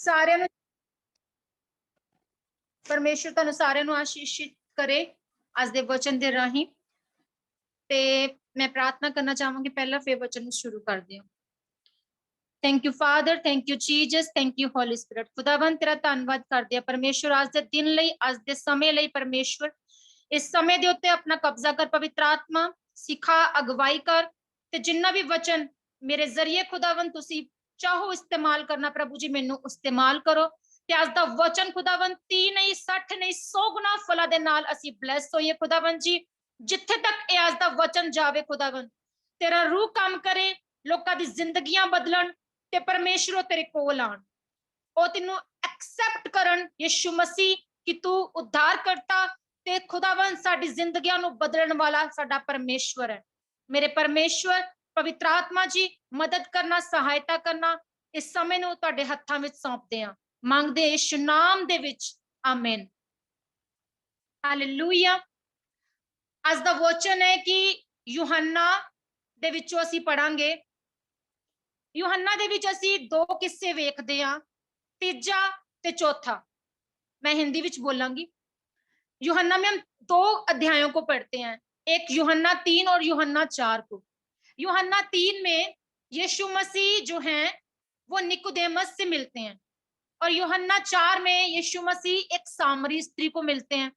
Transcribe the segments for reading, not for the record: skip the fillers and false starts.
ਸਾਰਿਆਂ ਨੂੰ ਪਰਮੇਸ਼ਰ ਤੁਹਾਨੂੰ ਸਾਰਿਆਂ ਨੂੰ ਆਸ਼ੀਸ਼ਿਤ ਕਰੇ ਅੱਜ ਦੇ ਵਚਨ ਦੇ ਰਾਹੀਂ। ਤੇ ਮੈਂ ਪ੍ਰਾਰਥਨਾ ਕਰਨਾ ਚਾਹਾਂਗੀ, ਪਹਿਲਾ ਫੇਰ ਵਚਨ ਨੂੰ ਸ਼ੁਰੂ ਕਰਦੇ ਹਾਂ। Thank you Father, thank you Jesus, thank you Holy spirit. खुदावन तेरा धन्यवाद करते हैं परमेश्वर आज दे दिन लई, आज दे समय लई। परमेश्वर इस समय दे उत्ते अपना कब्जा कर, पवित्र आत्मा सिखा, अगवाई कर ते जिन्ना भी वचन मेरे जरिए खुदावन तुसी चाहो इस्तेमाल करना प्रभु जी, मैनू इस्तेमाल करो ते आज दा वचन खुदावन 30 नहीं 60 नहीं 100 गुना फला दे नाल असी ब्लेस होइए खुदावन जी। जिथे तक ए आज दा वचन जावे खुदावन तेरा रूह काम करे, लोकां दी जिंदगियां बदलन ते परमेश्वर तेरे कोल आन, ओ तेनू एक्सेप्ट करन यीशु मसीह कि तू उद्धार करता ते खुदावन साडी जिंदगियां नू बदलण वाला साडा परमेश्वर है। मेरे परमेश्वर पवित्र आत्मा जी मदद करना, सहायता करना, इस समय नू तुहाडे हत्थां विच सौंपदे हां, मंगदे यीशु नाम दे विच, आमीन। हालेलुया। आज दा वचन है कि यूहन्ना दे विचों असीं पढ़ांगे। यूहन्ना दे विच असीं दो किस्से वेखदे हां, तीजा ते चौथा। मैं हिंदी विच बोलांगी। यूहन्ना में हम 2 अध्यायों को पढ़ते हैं, एक यूहन्ना 3 और यूहन्ना 4 को। यूहन्ना 3 में यीशु मसीह जो हैं वो निकोदेमस से मिलते हैं, और यूहन्ना 4 में यीशु मसीह एक सामरी स्त्री को मिलते हैं।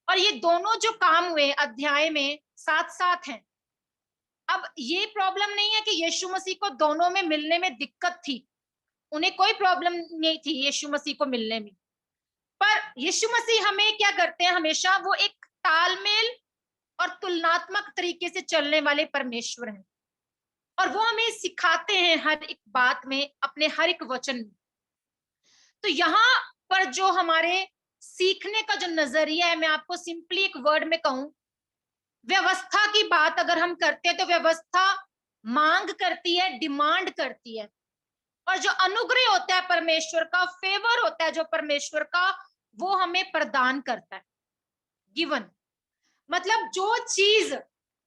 और ये दोनों जो काम हुए अध्याय में साथ साथ हैं। अब ये प्रॉब्लम नहीं है कि यीशु मसीह को दोनों में मिलने में दिक्कत थी, उन्हें कोई प्रॉब्लम नहीं थी यीशु मसीह को मिलने में। पर यीशु मसीह हमें क्या करते हैं, हमेशा वो एक तालमेल और तुलनात्मक तरीके से चलने वाले परमेश्वर हैं, और वो हमें सिखाते हैं हर एक बात में, अपने हर एक वचन में। तो यहाँ पर जो हमारे सीखने का जो नजरिया है, मैं आपको सिंपली एक वर्ड में कहूं, व्यवस्था की बात अगर हम करते हैं तो व्यवस्था मांग करती है, डिमांड करती है, और जो अनुग्रह होता है परमेश्वर का, फेवर होता है जो परमेश्वर का, वो हमें प्रदान करता है, गिवन। मतलब जो चीज,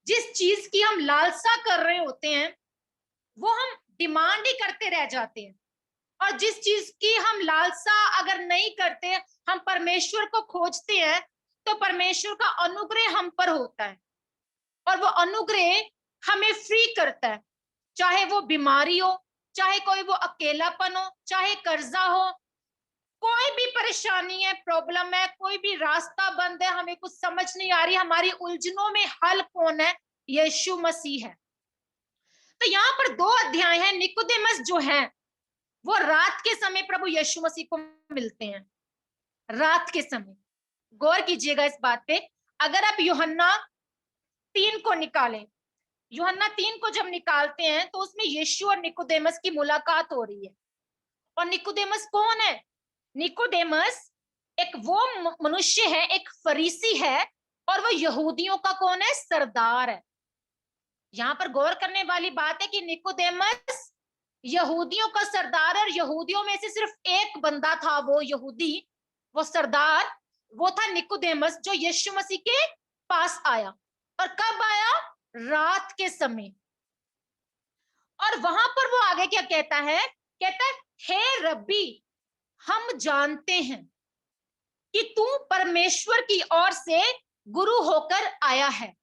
जिस चीज की हम लालसा कर रहे होते हैं वो हम डिमांड ही करते रह जाते हैं, और जिस चीज की हम लालसा अगर नहीं करते, हम परमेश्वर को खोजते हैं, तो परमेश्वर का अनुग्रह हम पर होता है, और वो अनुग्रह हमें फ्री करता है। चाहे वो बीमारी हो, चाहे कोई वो अकेलापन हो, चाहे कर्जा हो, कोई भी परेशानी है, प्रॉब्लम है, कोई भी रास्ता बंद है, हमें कुछ समझ नहीं आ रही, हमारी उलझनों में हल कौन है? यीशु मसीह है। तो यहाँ पर 2 अध्याय हैं। निकोदेमस जो है वो रात के समय प्रभु यीशु मसीह को मिलते हैं, रात के समय। गौर कीजिएगा इस बात पे। अगर आप यूहन्ना 3 को निकालें, यूहन्ना 3 को जब निकालते हैं तो उसमें यीशु और निकोदेमस की मुलाकात हो रही है। और निकोदेमस कौन है? निकोदेमस एक वो मनुष्य है, एक फरीसी है, और वो यहूदियों का कौन है? सरदार है। यहाँ पर गौर करने वाली बात है कि निकोदेमस यहूदियों का सरदार, और यहूदियों में से सिर्फ एक बंदा था वो यहूदी, वो सरदार, वो था निकोदेमस, जो यीशु मसीह के पास आया। और कब आया? रात के समय। और वहां पर वो आगे क्या कहता है? कहता है, हे रब्बी, हम जानते हैं कि तू परमेश्वर की ओर से गुरु होकर आया है,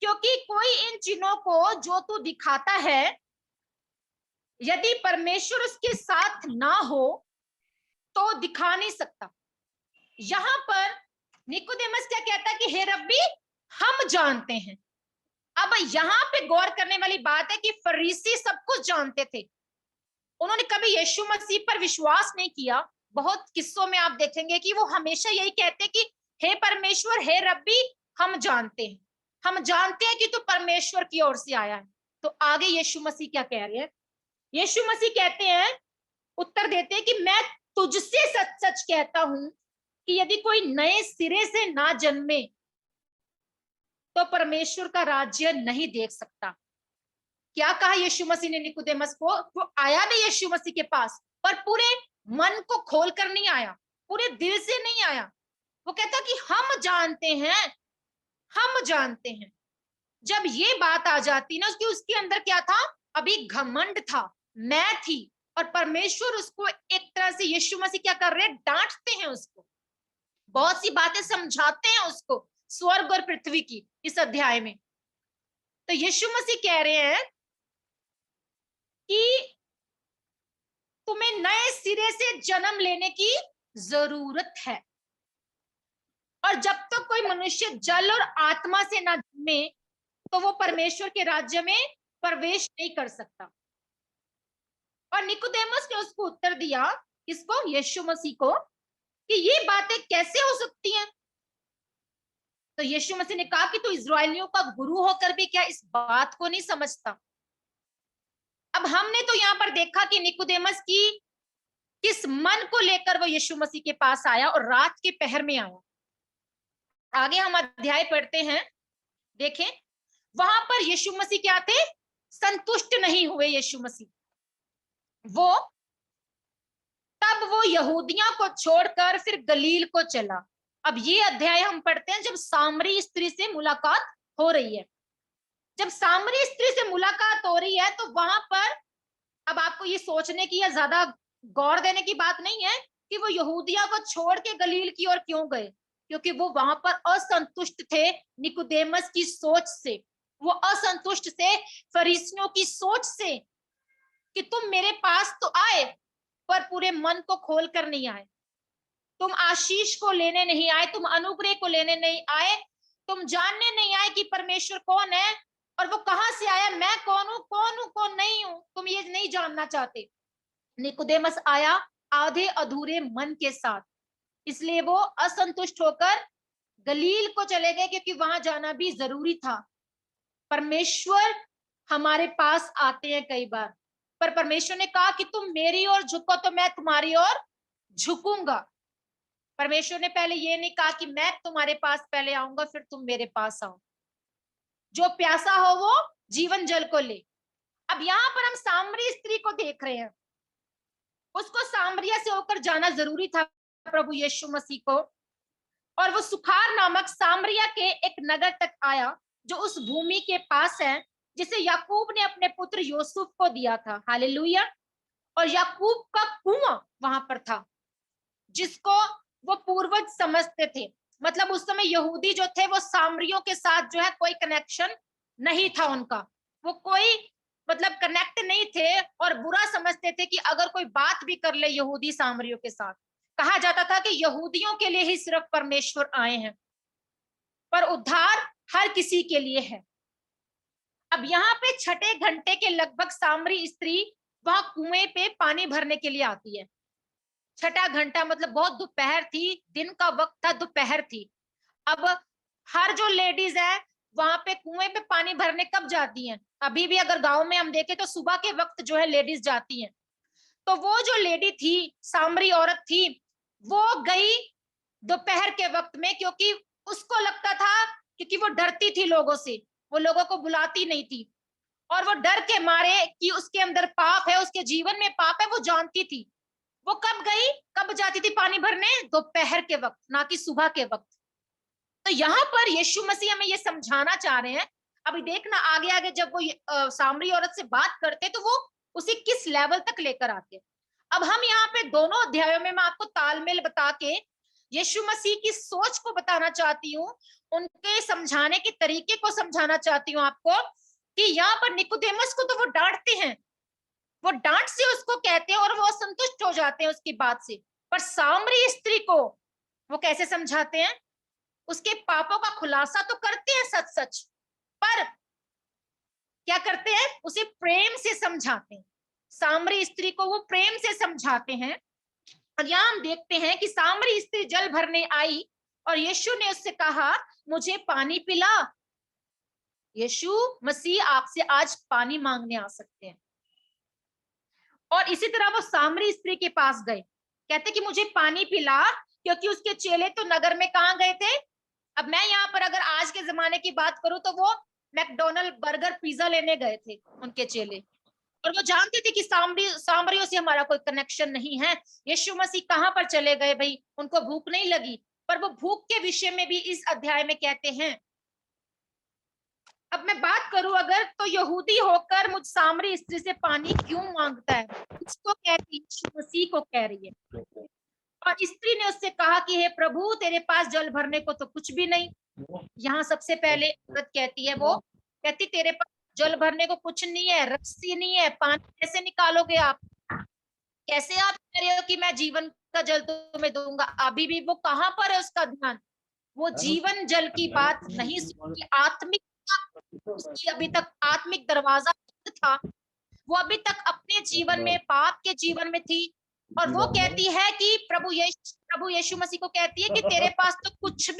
क्योंकि कोई इन चिन्हों को जो तू दिखाता है, यदि परमेश्वर उसके साथ ना हो तो दिखा नहीं सकता। यहां पर निकोदेमस क्या कहता है कि हे रब्बी, हम जानते हैं। अब यहां पे गौर करने वाली बात है कि फरीसी सब कुछ जानते थे, उन्होंने कभी यीशु मसीह पर विश्वास नहीं किया। बहुत किस्सों में आप देखेंगे कि वो हमेशा यही कहते कि हे परमेश्वर, हे रब्बी, हम जानते हैं, हम जानते हैं कि तू परमेश्वर की ओर से आया है। तो आगे यीशु मसीह क्या कह रहे हैं? यीशु मसीह कहते हैं, उत्तर देते हैं कि मैं तुझसे सच सच कहता हूं कि यदि कोई नए सिरे से ना जन्मे तो परमेश्वर का राज्य नहीं देख सकता। क्या कहा यीशु मसीह ने निकोदेमस को? वो आया नहीं यीशु मसीह के पास, पर पूरे मन को खोलकर नहीं आया, पूरे दिल से नहीं आया। वो कहता कि हम जानते हैं, हम जानते हैं। जब ये बात आ जाती ना, उसके अंदर क्या था? अभी घमंड था, मैं थी, और परमेश्वर उसको एक तरह से यीशु मसीह क्या कर रहे हैं, डांटते हैं उसको, बहुत सी बातें समझाते हैं उसको स्वर्ग और पृथ्वी की इस अध्याय में। तो यीशु मसीह कह रहे हैं कि तुम्हें नए सिरे से जन्म लेने की जरूरत है, और जब तक कोई मनुष्य जल और आत्मा से ना जन्मे तो वो परमेश्वर के राज्य में प्रवेश नहीं कर सकता। और निकोदेमस ने उसको उत्तर दिया, इसको, यीशु मसीह को, कि ये बातें कैसे हो सकती हैं। तो यीशु मसीह ने कहा कि तू इस्राएलियों का गुरु होकर भी क्या इस बात को नहीं समझता। अब हमने तो यहाँ पर देखा कि निकोदेमस की किस मन को लेकर वो यीशु मसीह के पास आया और रात के पहर में आया। आगे हम अध्याय पढ़ते हैं, देखें, वहां पर यीशु मसीह क्या थे, संतुष्ट नहीं हुए यीशु मसीह। तब वो यहूदिया को छोड़कर फिर गलील को चला। अब ये अध्याय हम पढ़ते हैं जब सामरी स्त्री से मुलाकात हो रही है। जब सामरी स्त्री से मुलाकात हो रही है तो वहां पर अब आपको ये सोचने की या ज्यादा गौर देने की बात नहीं है कि वो यहूदिया को छोड़ के गलील की ओर क्यों गए, क्योंकि वो वहां पर असंतुष्ट थे निकोदेमस की सोच से, वो असंतुष्ट थे फरीसियों की सोच से कि तुम मेरे पास तो आए पर पूरे मन को खोल कर नहीं आए, तुम आशीष को लेने नहीं आए, तुम अनुग्रह को लेने नहीं आए, तुम जानने नहीं आए कि परमेश्वर कौन है और वो कहां से आया, मैं कौन हूं, कौन नहीं हूं, तुम ये नहीं जानना चाहते। निकोदेमस आया आधे अधूरे मन के साथ, इसलिए वो असंतुष्ट होकर गलील को चले गए, क्योंकि वहां जाना भी जरूरी था। परमेश्वर हमारे पास आते हैं कई बार, पर परमेश्वर ने कहा कि तुम मेरी ओर झुको तो मैं तुम्हारी ओर झुकूंगा। परमेश्वर ने पहले ये नहीं कहा कि मैं तुम्हारे पास पहले आऊंगा फिर तुम मेरे पास आओ। जो प्यासा हो वो जीवन जल को ले। अब यहाँ पर हम सामरी स्त्री को देख रहे हैं, उसको सामरिया से होकर जाना जरूरी था प्रभु यीशु मसीह को, और वो सुखार नामक सामरिया के एक नगर तक आया जो उस भूमि के पास है जिसे याकूब ने अपने पुत्र यूसुफ को दिया था। हालेलुया। और याकूब का कुआं वहां पर था जिसको वो पूर्वज समझते थे। मतलब उस समय यहूदी जो थे वो सामरियों के साथ जो है कोई कनेक्शन नहीं था उनका, वो कोई मतलब कनेक्ट नहीं थे और बुरा समझते थे कि अगर कोई बात भी कर ले यहूदी सामरियों के साथ। कहा जाता था कि यहूदियों के लिए ही सिर्फ परमेश्वर आए हैं, पर उद्धार हर किसी के लिए है। अब यहाँ पे छठे घंटे के लगभग सामरी स्त्री वहां कुएं पे पानी भरने के लिए आती है। छठा घंटा मतलब बहुत दोपहर थी, दिन का वक्त था, दोपहर थी। अब हर जो लेडीज है वहां पे कुएं पे पानी भरने कब जाती हैं, अभी भी अगर गांव में हम देखें तो सुबह के वक्त जो है लेडीज जाती हैं। तो वो जो लेडी थी, सामरी औरत थी, वो गई दोपहर के वक्त में, क्योंकि उसको लगता था, क्योंकि वो डरती थी लोगों से, वो लोगों को बुलाती नहीं थी, और वो डर के मारे कि उसके अंदर पाप है, उसके जीवन में पाप है, वो जानती थी। वो कब गई, कब जाती थी पानी भरने, दोपहर के वक्त, ना कि सुबह के वक्त। तो यहाँ पर यीशु मसीह हमें ये समझाना चाह रहे हैं। अभी देखना आगे आगे जब वो सामरी औरत से बात करते तो वो उसे किस लेवल तक लेकर आते। अब हम यहाँ पे दोनों अध्यायों में मैं आपको तालमेल बता के यीशु मसीह की सोच को बताना चाहती हूँ, उनके समझाने के तरीके को समझाना चाहती हूँ आपको, कि यहाँ पर निकोदेमस को तो वो डांटते हैं, वो डांट से उसको कहते हैं और वो असंतुष्ट हो जाते हैं उसकी बात से, पर सामरी स्त्री को वो कैसे समझाते हैं, उसके पापों का खुलासा तो करते हैं सच सच, पर क्या करते हैं, उसे प्रेम से समझाते हैं। सामरी स्त्री को वो प्रेम से समझाते हैं। और यहाँ हम देखते हैं कि सामरी स्त्री जल भरने आई और यीशु ने उससे कहा, मुझे पानी पिला। यीशु मसीह आपसे आज पानी मांगने आ सकते हैं। और इसी तरह वो सामरी स्त्री के पास गए, कहते कि मुझे पानी पिला, क्योंकि उसके चेले तो नगर में कहाँ गए थे। अब मैं यहाँ पर अगर आज के जमाने की बात करूं तो वो मैकडोनल्ड, बर्गर, पिज्जा लेने गए थे उनके चेले, और वो जानते थे कि सामरियों से हमारा कोई कनेक्शन नहीं है। यीशु मसीह कहाँ पर चले गए भाई, उनको भूख नहीं लगी, पर वो भूख के विषय में भी इस अध्याय में कहते हैं। अब मैं बात करूं अगर, तो यहूदी होकर मुझ सामरी स्त्री से पानी क्यों मांगता है? किसको कह रही है? यीशु मसीह को कह रही है। और स्त्री ने उससे कहा कि हे प्रभु, तेरे पास जल भरने को तो कुछ भी नहीं। यहाँ सबसे पहले औरत कहती है, वो कहती तेरे पास जल भरने को कुछ नहीं है, रस्सी नहीं है, पानी कैसे निकालोगे आप? कैसे आप कह रहे हो कि मैं जीवन का जल तुम्हें दूंगा? अभी भी वो कहाँ पर है उसका ध्यान? वो जीवन जल की बात नहीं सुनती, आत्मिक, उसकी अभी तक आत्मिक दरवाजा बंद था। वो अभी तक अपने जीवन में, पाप के जीवन में थी। और वो कहती है कि प्रभु यीशु मसीह को कहती है कि तेरे पास तो कुछ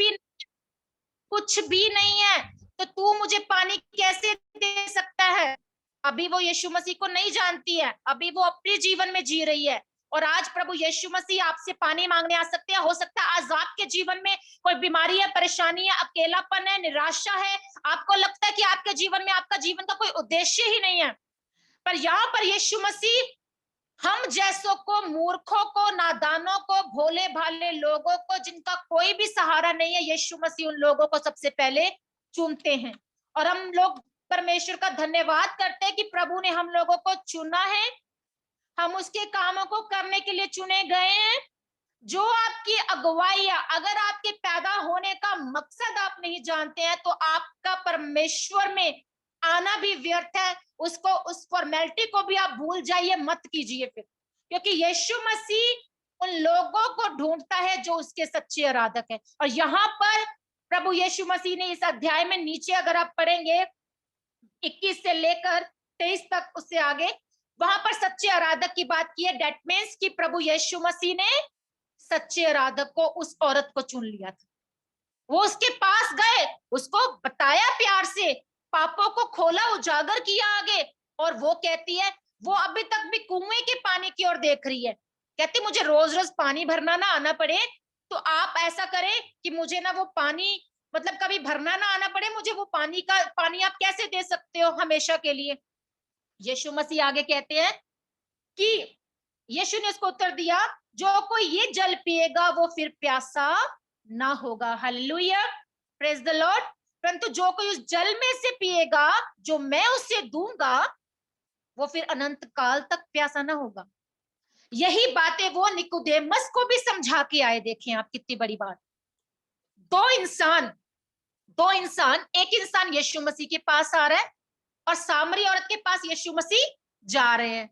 भी नहीं है, तो तू मुझे पानी कैसे दे सकता है? अभी वो यीशु मसीह को नहीं जानती है, अभी वो अपने जीवन में जी रही है। और आज प्रभु यीशु मसीह आपसे पानी मांगने आ सकते हैं। हो सकता है आज आपके जीवन में कोई बीमारी है, परेशानी है, अकेलापन है, निराशा है। आपको लगता है कि आपके जीवन में, आपका जीवन का कोई उद्देश्य ही नहीं है। पर यहाँ पर यीशु मसीह हम जैसों को, मूर्खों को, नादानों को, भोले भाले लोगों को, जिनका कोई भी सहारा नहीं है, यीशु मसीह उन लोगों को सबसे पहले चुनते हैं। और हम लोग परमेश्वर का धन्यवाद करते हैं कि प्रभु ने हम लोगों को चुना है, हम उसके कामों को करने के लिए चुने गए हैं। जो आपकी अगुवाई है, अगर आपके पैदा होने का मकसद आप नहीं जानते हैं, तो आपका परमेश्वर में आना भी व्यर्थ है। उसको, उस फॉर्मेलिटी को भी आप भूल जाइए, मत कीजिए फिर। क्योंकि यीशु मसीह उन लोगों को ढूंढता है जो उसके सच्चे आराधक है। और यहाँ पर प्रभु यीशु मसीह ने इस अध्याय में नीचे अगर आप पढ़ेंगे 21 से लेकर 23 तक, उससे आगे, वहां पर सच्चे आराधक की बात की है। डेट मीन्स कि प्रभु यीशु मसीह ने सच्चे आराधक को, उस औरत को चुन लिया था। वो उसके पास गए, उसको बताया प्यार से, पापों को खोला, उजागर किया आगे। और वो कहती है, वो अभी तक भी कुएं के पानी की ओर देख रही है। कहती मुझे रोज रोज पानी भरना ना आना पड़े, तो आप ऐसा करें कि मुझे ना वो पानी, मतलब कभी भरना ना आना पड़े, मुझे वो पानी आप कैसे दे सकते हो हमेशा के लिए? यीशु मसीह आगे कहते हैं कि यीशु ने उसको उत्तर दिया, जो कोई ये जल पिएगा वो फिर प्यासा ना होगा। Hallelujah, praise the Lord. परंतु जो कोई उस जल में से पिएगा जो मैं उसे दूंगा, वो फिर अनंत काल तक प्यासा ना होगा। यही बातें वो निकोदेमस को भी समझा के आए। देखें आप, कितनी बड़ी बात। दो इंसान दो इंसान एक इंसान यीशु मसीह के पास आ रहा है, और सामरी औरत के पास यीशु मसीह जा रहे हैं।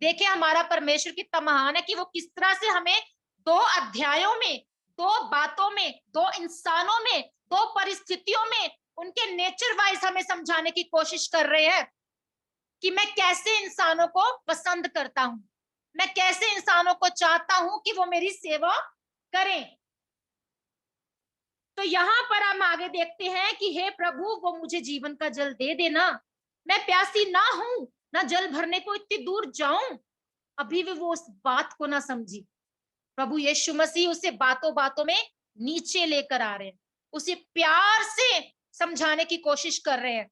देखिए हमारा परमेश्वर कितना महान है कि वो किस तरह से हमें दो अध्यायों में, दो बातों में, दो इंसानों में, दो परिस्थितियों में, उनके नेचर वाइज हमें समझाने की कोशिश कर रहे हैं कि मैं कैसे इंसानों को पसंद करता हूं, मैं कैसे इंसानों को चाहता हूं कि वो मेरी सेवा करें। तो यहाँ पर हम आगे देखते हैं कि हे प्रभु, वो मुझे जीवन का जल दे देना, मैं प्यासी ना हूं, ना जल भरने को इतनी दूर जाऊं। अभी भी वो उस बात को ना समझी। प्रभु यीशु मसीह उसे बातों बातों में नीचे लेकर आ रहे हैं, उसे प्यार से समझाने की कोशिश कर रहे हैं।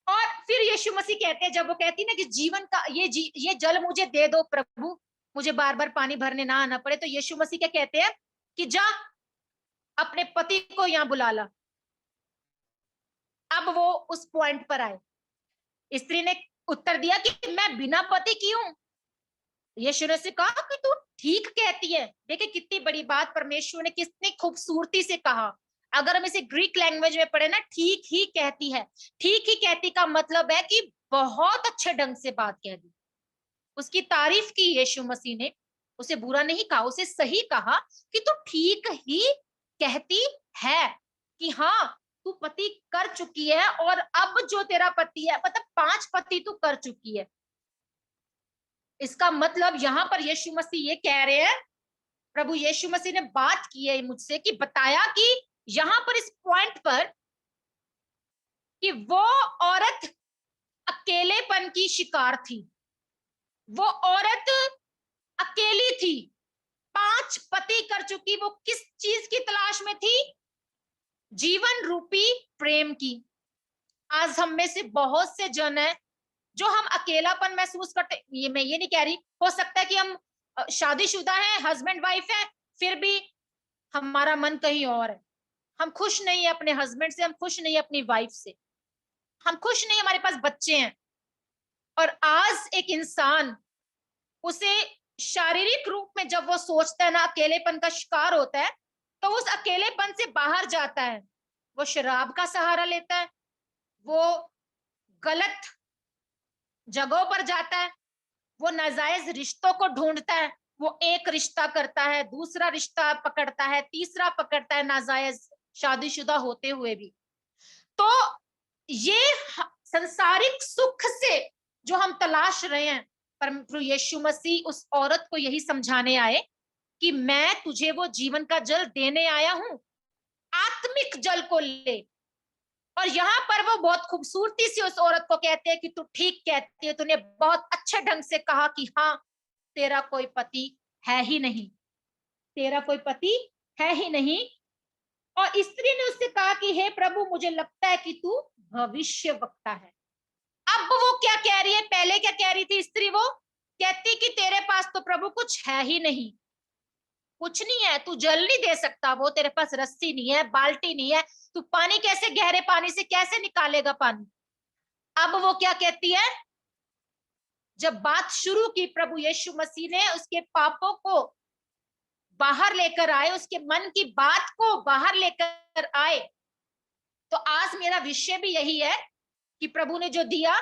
और फिर यीशु मसीह कहते हैं, जब वो कहती ना कि जीवन का ये जल मुझे दे दो प्रभु, मुझे बार बार पानी भरने ना आना पड़े, तो यीशु मसीह क्या कहते हैं कि जा अपने पति को यहाँ बुला ला। अब वो उस पॉइंट पर आए। स्त्री ने उत्तर दिया कि मैं बिना पति की हूं। यीशु ने कहा कि तू ठीक कहती है। देखिए कितनी बड़ी बात परमेश्वर ने कितनी खूबसूरती से कहा। अगर हम इसे ग्रीक लैंग्वेज में पढ़े ना, ठीक ही कहती है, ठीक ही कहती का मतलब है कि बहुत अच्छे ढंग से बात कह दी। उसकी तारीफ की यीशु मसीह ने, उसे बुरा नहीं कहा, उसे सही कहा कि तू ठीक ही कहती है कि हाँ, तू पति कर चुकी है, और अब जो तेरा पति है, मतलब 5 पति तू कर चुकी है। इसका मतलब यहाँ पर यीशु मसीह ये कह रहे हैं, प्रभु यीशु मसीह ने बात की है मुझसे, कि बताया कि यहाँ पर इस पॉइंट पर कि वो औरत अकेलेपन की शिकार थी। वो औरत अकेली थी, 5 पति कर चुकी। वो किस चीज की तलाश में थी? जीवन रूपी प्रेम की। आज हम में से बहुत से जन हैं जो हम अकेलापन महसूस करते। ये मैं ये नहीं कह रही, हो सकता है कि हम शादीशुदा हैं, हस्बैंड वाइफ है, फिर भी हमारा मन कहीं और है। हम खुश नहीं है अपने हस्बैंड से, हम खुश नहीं है अपनी वाइफ से, हम खुश नहीं, हमारे पास बच्चे हैं। और आज एक इंसान, उसे शारीरिक रूप में जब वो सोचता है ना, अकेलेपन का शिकार होता है, तो उस अकेलेपन से बाहर जाता है। वो शराब का सहारा लेता है, वो गलत जगहों पर जाता है, वो नाजायज रिश्तों को ढूंढता है। वो एक रिश्ता करता है, दूसरा रिश्ता पकड़ता है, तीसरा पकड़ता है, नाजायज शादीशुदा होते हुए भी। तो ये संसारिक सुख से जो हम तलाश रहे हैं, परम यीशु मसीह उस औरत को यही समझाने आए कि मैं तुझे वो जीवन का जल देने आया हूं, आत्मिक जल को ले। और यहाँ पर वो बहुत खूबसूरती से उस औरत को कहते हैं कि तू ठीक कहती है, तूने बहुत अच्छे ढंग से कहा कि हाँ, तेरा कोई पति है ही नहीं, तेरा कोई पति है ही नहीं। और स्त्री ने उससे कहा कि हे प्रभु, मुझे लगता है कि तू भविष्य वक्ता है। अब वो क्या कह रही है, पहले क्या कह रही थी स्त्री, वो कहती कि तेरे पास तो प्रभु कुछ है ही नहीं, कुछ नहीं है, तू जल नहीं दे सकता, वो तेरे पास रस्सी नहीं है, बाल्टी नहीं है, तू पानी कैसे, गहरे पानी से कैसे निकालेगा पानी। अब वो क्या कहती है, जब बात शुरू की, प्रभु यीशु मसीह ने उसके पापों को बाहर लेकर आए, उसके मन की बात को बाहर लेकर आए। तो आज मेरा विषय भी यही है कि प्रभु ने जो दिया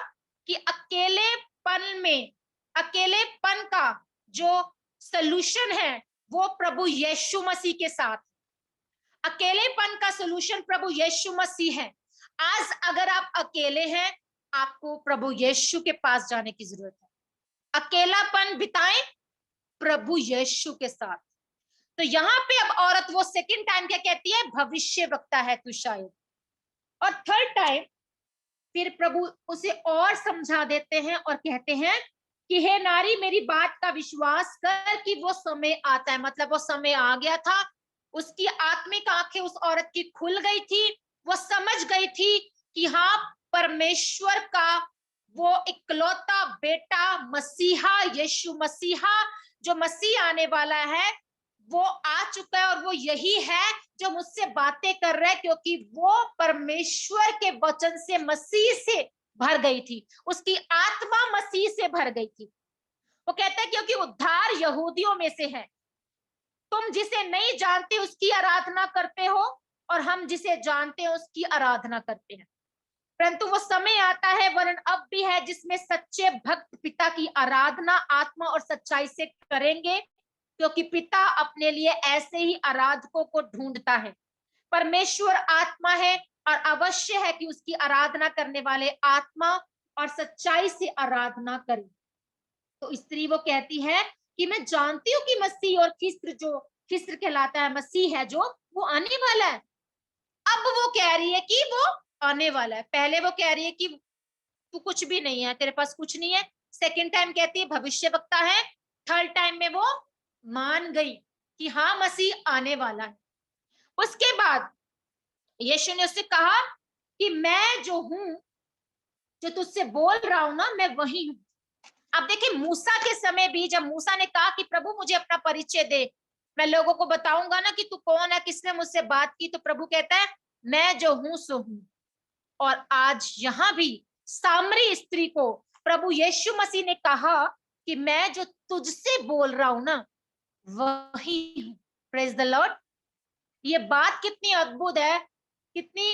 कि अकेलेपन में, अकेलेपन का जो सलूशन है वो प्रभु यीशु मसीह के साथ। अकेलेपन का सलूशन प्रभु यीशु मसीह है। आज अगर आप अकेले हैं, आपको प्रभु यीशु के पास जाने की जरूरत है। अकेलापन बिताएं प्रभु यीशु के साथ। तो यहाँ पे अब औरत वो सेकंड टाइम क्या कहती है, भविष्य वक्ता है तू शायद। और थर्ड टाइम फिर प्रभु उसे और समझा देते हैं और कहते हैं कि हे नारी, मेरी बात का विश्वास कर कि वो समय आता है। मतलब वो समय आ गया था, उसकी आत्मिक आंखें उस औरत की खुल गई थी, वो समझ गई थी कि हाँ, परमेश्वर का वो इकलौता बेटा मसीहा, यीशु मसीहा जो मसीह आने वाला है, वो आ चुका है। और वो यही है जो मुझसे बातें कर रहा है, क्योंकि वो परमेश्वर के वचन से, मसीह से भर गई थी, उसकी आत्मा मसीह से भर गई थी। वो कहता है क्योंकि उद्धार यहूदियों में से है, तुम जिसे नहीं जानते उसकी आराधना करते हो, और हम जिसे जानते हैं उसकी आराधना करते हैं। परंतु वो समय आता है, वरन अब भी है, जिसमें सच्चे भक्त पिता की आराधना आत्मा और सच्चाई से करेंगे, क्योंकि पिता अपने लिए ऐसे ही आराधकों को ढूंढता है। परमेश्वर आत्मा है और अवश्य है कि उसकी आराधना करने वाले आत्मा और सच्चाई से आराधना करें। तो स्त्री वो कहती है कि मैं जानती हूँ कि मसीह और ख्रिस्त, जो ख्रिस्त कहलाता है, मसीह है जो, वो आने वाला है। अब वो कह रही है कि वो आने वाला है। पहले वो कह रही है कि तू कुछ भी नहीं है, तेरे पास कुछ नहीं है। सेकंड टाइम कहती है भविष्यवक्ता है। थर्ड टाइम में वो मान गई कि हाँ, मसीह आने वाला है। उसके बाद यीशु ने उससे कहा कि मैं जो हूं, जो तुझसे बोल रहा हूं ना, मैं वही हूं। अब देखिए, मूसा के समय भी जब मूसा ने कहा कि प्रभु मुझे अपना परिचय दे, मैं लोगों को बताऊंगा ना कि तू कौन है, किसने मुझसे बात की, तो प्रभु कहता है मैं जो हूं सो हूं। और आज यहाँ भी सामरी स्त्री को प्रभु यीशु मसीह ने कहा कि मैं जो तुझसे बोल रहा हूं ना, वही हूं। Praise the Lord. ये बात कितनी अद्भुत है, कितनी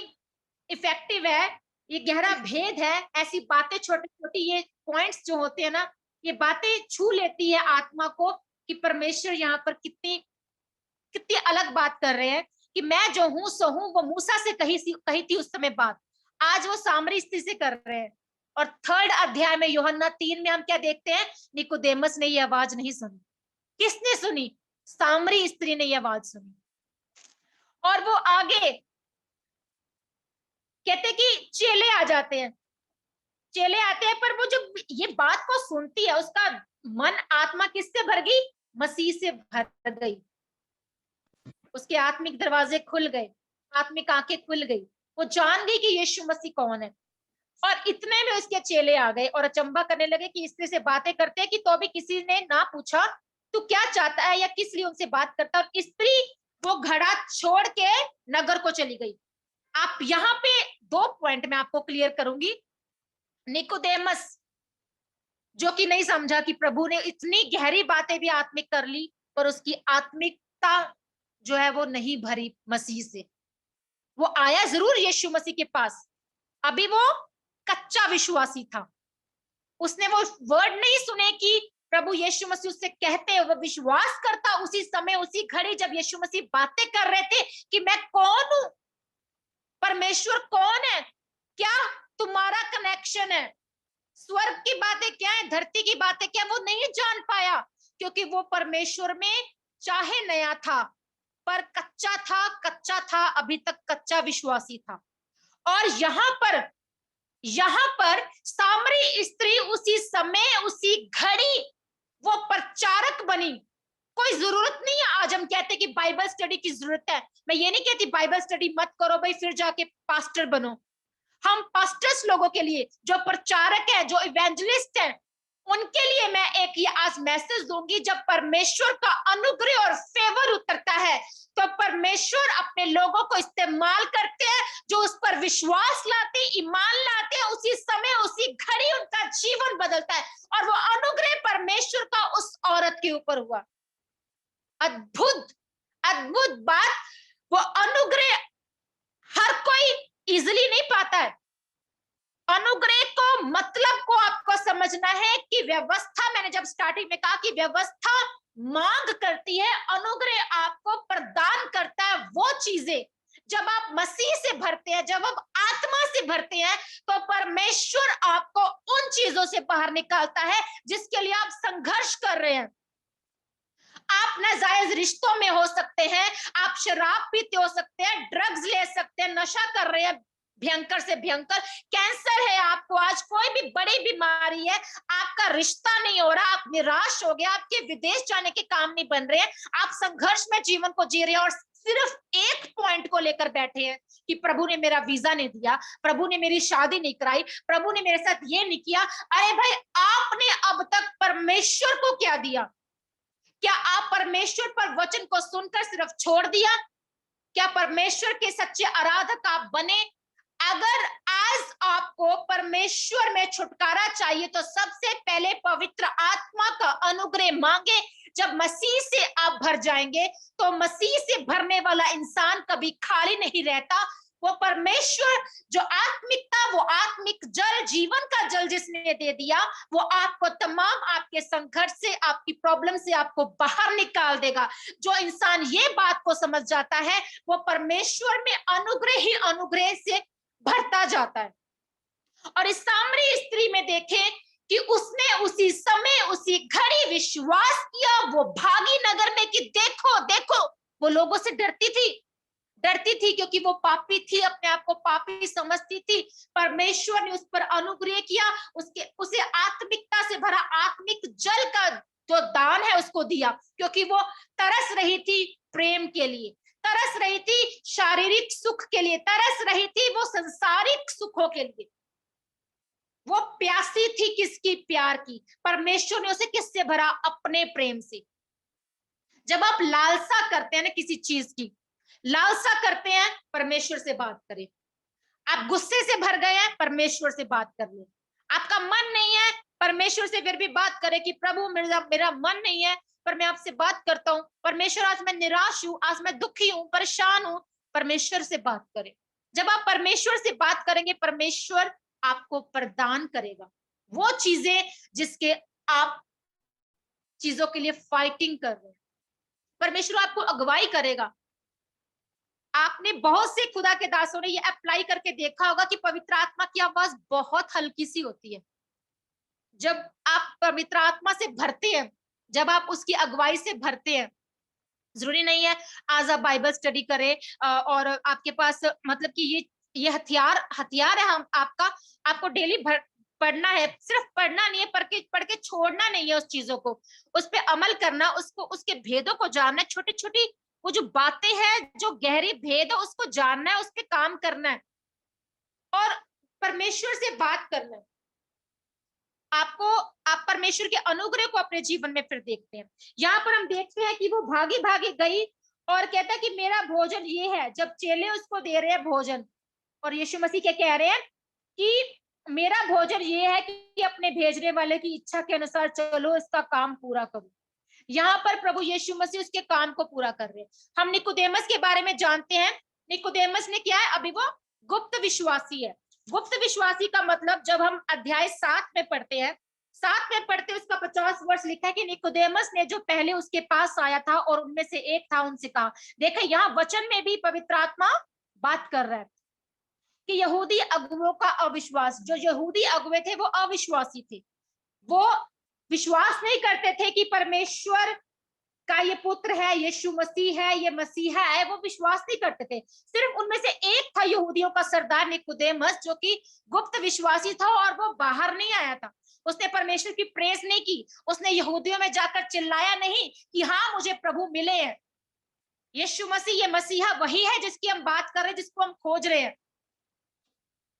इफेक्टिव है, ये गहरा भेद है। ऐसी बातें, छोटी छोटी ये पॉइंट्स जो होते हैं ना, ये बातें छू लेती है आत्मा को कि परमेश्वर यहाँ पर कितनी कितनी अलग बात कर रहे हैं कि मैं जो हूं सो हूं। वो मूसा से कही थी उस समय बात, आज वो सामरी स्त्री से कर रहे हैं। और थर्ड अध्याय में, यूहन्ना 3 में हम क्या देखते हैं, निकोदेमस ने ये आवाज नहीं सुनी। किसने सुनी? सामरी स्त्री ने ये आवाज सुनी। और वो आगे कहते कि चेले आ जाते हैं, चेले आते हैं, पर वो जब ये बात को सुनती है, उसका मन, आत्मा किससे भर गई? मसीह से भर गई। उसके आत्मिक दरवाजे खुल गए, आत्मिक आंखें खुल गई, वो जान गई कि यीशु मसीह कौन है। और इतने में उसके चेले आ गए और अचंभा करने लगे कि स्त्री से बातें करते हैं कि तो भी किसी ने ना पूछा तू क्या चाहता है या किस लिए उनसे बात करता है। और स्त्री वो घड़ा छोड़ के नगर को चली गई। आप यहाँ पे 2 पॉइंट मैं आपको क्लियर करूंगी। निकोदेमस जो कि नहीं समझा कि प्रभु ने इतनी गहरी बातें भी आत्मिक कर ली, पर उसकी आत्मिकता जो है वो नहीं भरी मसीह से। वो आया जरूर यीशु मसीह के पास, अभी वो कच्चा विश्वासी था। उसने वो वर्ड नहीं सुने कि प्रभु यीशु मसीह उससे कहते, वो विश्वास करता उसी समय उसी घड़ी जब यीशु मसीह बातें कर रहे थे कि मैं कौन हूं, परमेश्वर कौन है, क्या तुम्हारा कनेक्शन है, स्वर्ग की बातें क्या है, धरती की बातें क्या, वो नहीं जान पाया, क्योंकि वो परमेश्वर में चाहे नया था पर कच्चा था, अभी तक कच्चा विश्वासी था। और यहाँ पर सामरी स्त्री उसी समय उसी घड़ी वो प्रचारक बनी। कोई जरूरत नहीं है, आज हम कहते कि बाइबल स्टडी की जरूरत है। मैं ये नहीं कहती बाइबल स्टडी मत करो भाई फिर जाके पास्टर बनो। हम पास्टर्स लोगों के लिए, जो प्रचारक है, जो इवेंजलिस्ट है, उनके लिए मैं एक ये आज मैसेज दूंगी। जब परमेश्वर का अनुग्रह और फेवर उतरता है तो परमेश्वर अपने लोगों को इस्तेमाल करते हैं, जो उस पर विश्वास लाते, ईमान लाते हैं, उसी समय उसी घड़ी उनका जीवन बदलता है। और वो अनुग्रह परमेश्वर का उस औरत के ऊपर हुआ। अद्भुत अद्भुत बात, वो अनुग्रह हर कोई इजिली नहीं पाता है। अनुग्रह को मतलब को आपको समझना है कि व्यवस्था, मैंने जब स्टार्टिंग में कहा कि व्यवस्था मांग करती है, अनुग्रह आपको प्रदान करता है वो चीजें। जब आप मसीह से भरते हैं, जब आप आत्मा से भरते हैं, तो परमेश्वर आपको उन चीजों से बाहर निकालता है जिसके लिए आप संघर्ष कर रहे हैं। आप नाजायज रिश्तों में हो सकते हैं, आप शराब पीते हो सकते हैं, ड्रग्स ले सकते हैं, नशा कर रहे हैं, भयंकर से भयंकर कैंसर है आपको, आज कोई भी बड़ी बीमारी है, आपका रिश्ता नहीं हो रहा, आप निराश हो गए, आपके विदेश जाने के काम नहीं बन रहे हैं, आप संघर्ष में जीवन को जी रहे हैं और सिर्फ एक पॉइंट को लेकर बैठे हैं कि प्रभु ने मेरा वीजा नहीं दिया, प्रभु ने मेरी शादी नहीं कराई, प्रभु ने मेरे साथ ये नहीं किया। अरे भाई, आपने अब तक परमेश्वर को क्या दिया? क्या आप परमेश्वर पर वचन को सुनकर सिर्फ छोड़ दिया? क्या परमेश्वर के सच्चे आराधक आप बने? अगर आज आपको परमेश्वर में छुटकारा चाहिए तो सबसे पहले पवित्र आत्मा का अनुग्रह मांगे। जब मसीह से आप भर जाएंगे तो मसीह से भरने वाला इंसान कभी खाली नहीं रहता। वो परमेश्वर जो आत्मिकता, वो आत्मिक जल, जीवन का जल जिसने दे दिया, वो आपको तमाम आपके संघर्ष से, आपकी प्रॉब्लम से आपको बाहर निकाल देगा। जो इंसान ये बात को समझ जाता है वो परमेश्वर में अनुग्रह ही अनुग्रह से भरता जाता है। और इस सामरी स्त्री में देखें कि उसने उसी समय उसी घड़ी विश्वास किया, वो भागी नगर में कि देखो देखो, वो लोगों से डरती थी क्योंकि वो पापी थी, अपने आप को पापी समझती थी। परमेश्वर ने उस पर अनुग्रह किया, उसे आत्मिकता से भरा आत्मिक जल का जो दान है उसको दिया, क्योंकि वो तरस रही थी प्रेम के लिए, तरस रही थी शारीरिक सुख के लिए, तरस रही थी वो संसारिक सुखों के लिए। वो प्यासी थी किसकी? प्यार की। परमेश्वर ने उसे किससे भरा? अपने प्रेम से। जब आप लालसा करते हैं ना किसी चीज की, लालसा करते हैं, परमेश्वर से बात करें। आप गुस्से से भर गए हैं, परमेश्वर से बात कर ले। आपका मन नहीं है, परमेश्वर से फिर भी बात करें कि प्रभु मेरा मन नहीं है पर मैं आपसे बात करता हूं। परमेश्वर, आज मैं निराश हूं, आज मैं दुखी हूं, परेशान हूं, परमेश्वर से बात करें। जब आप परमेश्वर से बात करेंगे, परमेश्वर आपको प्रदान करेगा वो चीजें जिसके आप चीजों के लिए फाइटिंग कर रहे हैं। परमेश्वर आपको अगुवाई करेगा। आपने बहुत से खुदा के दासों ने ये अप्लाई करके देखा होगा कि पवित्र आत्मा की आवाज बहुत हल्की सी होती है। जब आप पवित्र आत्मा से भरते हैं, जब आप उसकी अगुवाई से भरते हैं, जरूरी नहीं है आज आप बाइबल स्टडी करें और आपके पास मतलब कि ये हथियार है हम आपको डेली पढ़ना है। सिर्फ पढ़ना नहीं है, पढ़ के छोड़ना नहीं है उस चीजों को, उस पर अमल करना, उसको उसके भेदों को जानना, छोटी छोटी वो जो बातें हैं, जो गहरी भेद है उसको जानना है, उस पर काम करना है और परमेश्वर से बात करना है। आप परमेश्वर के अनुग्रह को अपने जीवन में फिर देखते हैं। यहाँ पर हम देखते हैं कि वो भागी भागी गई और कहता है कि मेरा भोजन ये है। जब चेले उसको दे रहे हैं भोजन, और यीशु मसीह क्या कह रहे हैं कि मेरा भोजन ये है कि अपने भेजने वाले की इच्छा के अनुसार चलो, इसका काम पूरा करो। यहाँ पर प्रभु यीशु मसीह उसके काम को पूरा कर रहे हैं। हम निकोदेमस के बारे में जानते हैं। निकोदेमस ने क्या है, अभी वो गुप्त विश्वासी है। गुप्त विश्वासी का मतलब जब हम अध्याय 7 में पढ़ते हैं, 7 में पढ़ते उसका 50 वर्ष लिखा है कि निकोदेमस ने जो पहले उसके पास आया था और उनमें से एक था, उनसे कहा। देखे यहाँ वचन में भी पवित्र आत्मा बात कर रहा है कि यहूदी अगुवों का अविश्वास, जो यहूदी अगुवे थे वो अविश्वासी थे, वो विश्वास नहीं करते थे कि परमेश्वर का ये पुत्र है, यीशु मसीह है, ये मसीहा है, वो विश्वास नहीं करते थे। सिर्फ उनमें से एक था यहूदियों का सरदार निकोदेमस, जो कि गुप्त विश्वासी था और वो बाहर नहीं आया था। उसने परमेश्वर की प्रेज नहीं की, उसने यहूदियों में जाकर चिल्लाया नहीं कि हाँ मुझे प्रभु मिले हैं, यीशु मसीह ये मसीहा वही है जिसकी हम बात कर रहे हैं, जिसको हम खोज रहे हैं।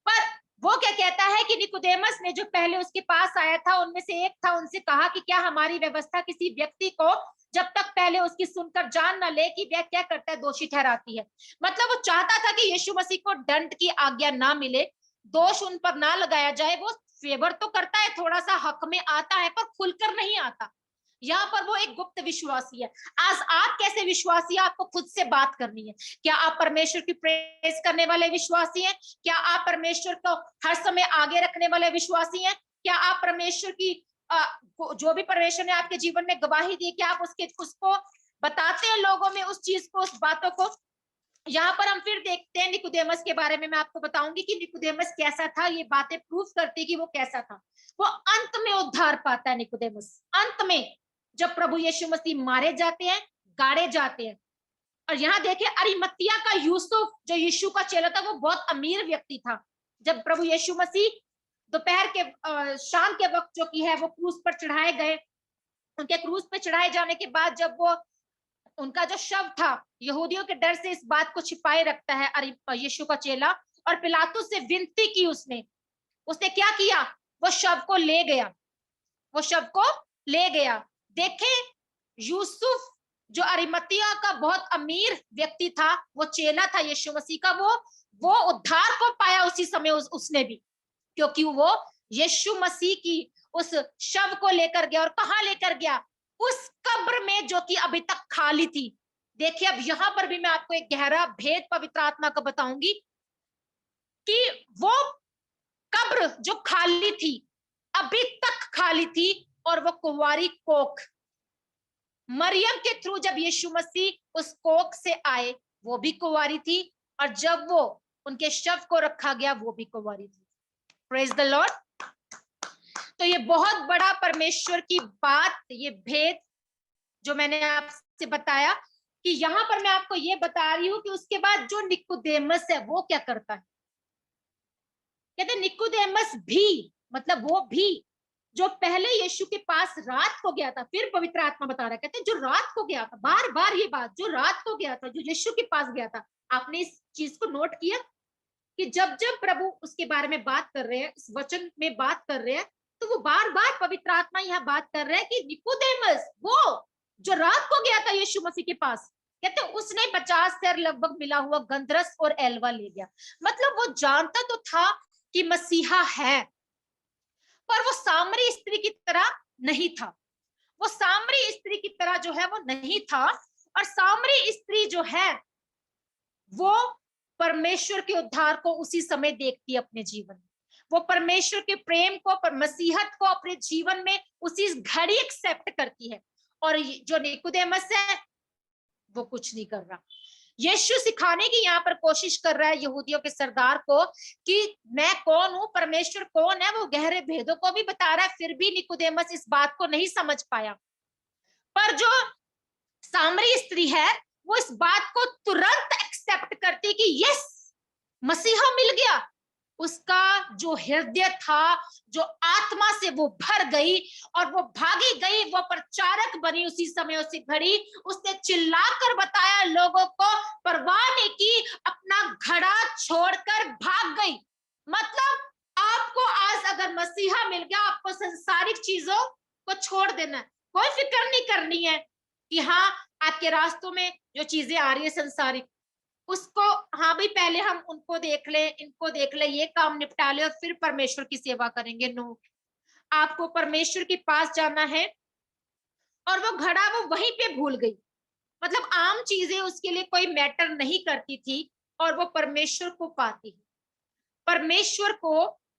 पर वो क्या कहता है कि निकोदेमस ने जो पहले उसके पास आया था उनमें से एक था, उनसे कहा कि क्या हमारी व्यवस्था किसी व्यक्ति को जब तक पहले उसकी सुनकर जान न ले कि वह क्या करता है दोषी ठहराती है। मतलब वो चाहता था कि यीशु मसीह को दंड की आज्ञा ना मिले, दोष उन पर ना लगाया जाए। वो फेवर तो करता है, थोड़ा सा हक में आता है, पर खुलकर नहीं आता। यहाँ पर वो एक गुप्त विश्वासी है। आज आप कैसे विश्वासी हैं, आपको खुद से बात करनी है। क्या आप परमेश्वर की प्रेस करने वाले विश्वासी हैं? क्या आप परमेश्वर को हर समय आगे रखने वाले विश्वासी हैं? क्या आप परमेश्वर की जो भी परमेश्वर ने आपके जीवन में गवाही दी, क्या आप उसको बताते हैं लोगों में, उस चीज को, उस बातों को? यहाँ पर हम फिर देखते हैं निकोदेमस के बारे में। मैं आपको बताऊंगी कि निकोदेमस कैसा था। ये बातें प्रूफ करती कि वो कैसा था। वो अंत में उद्धार पाता है निकोदेमस, अंत में, जब प्रभु यीशु मसीह मारे जाते हैं, गाड़े जाते हैं। और यहाँ देखिए अरिमतिया का यूसुफ, जो यीशु का चेला था, वो बहुत अमीर व्यक्ति था। जब प्रभु यीशु मसीह दोपहर के शाम के वक्त जो की है वो क्रूस पर चढ़ाए गए, उनके क्रूस पे चढ़ाए जाने के बाद जब वो उनका जो शव था, यहूदियों के डर से इस बात को छिपाए रखता है यीशु का चेला, और पिलातुस से विनती की उसने। उसने क्या किया, वो शव को ले गया, वो शव को ले गया। देखे यूसुफ जो अरिमतिया का बहुत अमीर व्यक्ति था, वो चेला था यीशु मसीह का, वो उद्धार को पाया उसी समय उसने भी, क्योंकि वो यीशु मसीह की उस शव को लेकर गया। और कहां लेकर गया, उस कब्र में जो कि अभी तक खाली थी। देखिए अब यहां पर भी मैं आपको एक गहरा भेद पवित्र आत्मा का बताऊंगी कि वो कब्र जो खाली थी, अभी तक खाली थी, और वो कुंवारी कोख, मरियम के थ्रू जब यीशु मसीह उस कोख से आए, वो भी कुंवारी थी, और जब वो उनके शव को रखा गया, वो भी कुंवारी थी। Praise the Lord. तो ये बहुत बड़ा परमेश्वर की बात, ये भेद जो मैंने आपसे बताया, कि यहाँ पर मैं आपको ये बता रही हूं कि उसके बाद जो निकोदेमस है वो क्या करता है। कहते निकोदेमस भी, मतलब वो भी जो पहले यीशु के पास रात को गया था, फिर पवित्र आत्मा बता रहा है, कहते जो रात को गया था, बार बार ये बात, जो रात को गया था, जो यीशु के पास गया था। आपने इस चीज को नोट किया कि जब जब प्रभु उसके बारे में बात कर रहे हैं, इस वचन में बात कर रहे हैं, तो वो बार बार पवित्र आत्मा यहाँ बात कर रहे हैं कि निकोदेमस, वो जो रात को गया था यीशु मसीह के पास, कहते उसने 50 सेर लगभग मिला हुआ गंधरस और एलवा ले गया। मतलब वो जानता तो था कि मसीहा है, पर वो सामरी स्त्री की तरह नहीं था। वो सामरी स्त्री की तरह जो है वो नहीं था। और सामरी स्त्री जो है वो परमेश्वर के उद्धार को उसी समय देखती है अपने जीवन में। वो परमेश्वर के प्रेम को, पर मसीहत को अपने जीवन में उसी घड़ी एक्सेप्ट करती है। और जो निकोदेमस है वो कुछ नहीं कर रहा। यीशु सिखाने की यहाँ पर कोशिश कर रहा है यहूदियों के सरदार को कि मैं कौन हूं, परमेश्वर कौन है, वो गहरे भेदों को भी बता रहा है। फिर भी निकोदेमस इस बात को नहीं समझ पाया। पर जो सामरी स्त्री है वो इस बात को तुरंत एक्सेप्ट करती कि यस, मसीहा मिल गया। उसका जो हृदय था, जो आत्मा से वो भर गई, और वो भागी गई, वो प्रचारक बनी उसी समय, उसी घड़ी। उसने चिल्लाकर बताया लोगों को, परवाह नहीं की, अपना घड़ा छोड़कर भाग गई। मतलब आपको आज अगर मसीहा मिल गया, आपको संसारिक चीजों को छोड़ देना है, कोई फिक्र नहीं करनी है कि हाँ आपके रास्तों में जो चीजें आ रही है संसारिक, उसको, हाँ भाई पहले हम उनको देख ले, इनको देख ले, ये काम निपटा ले और फिर परमेश्वर की सेवा करेंगे। नो, आपको परमेश्वर के पास जाना है। और वो घड़ा वो वहीं पे भूल गई, मतलब आम चीजें उसके लिए कोई मैटर नहीं करती थी और वो परमेश्वर को पाती है। परमेश्वर को,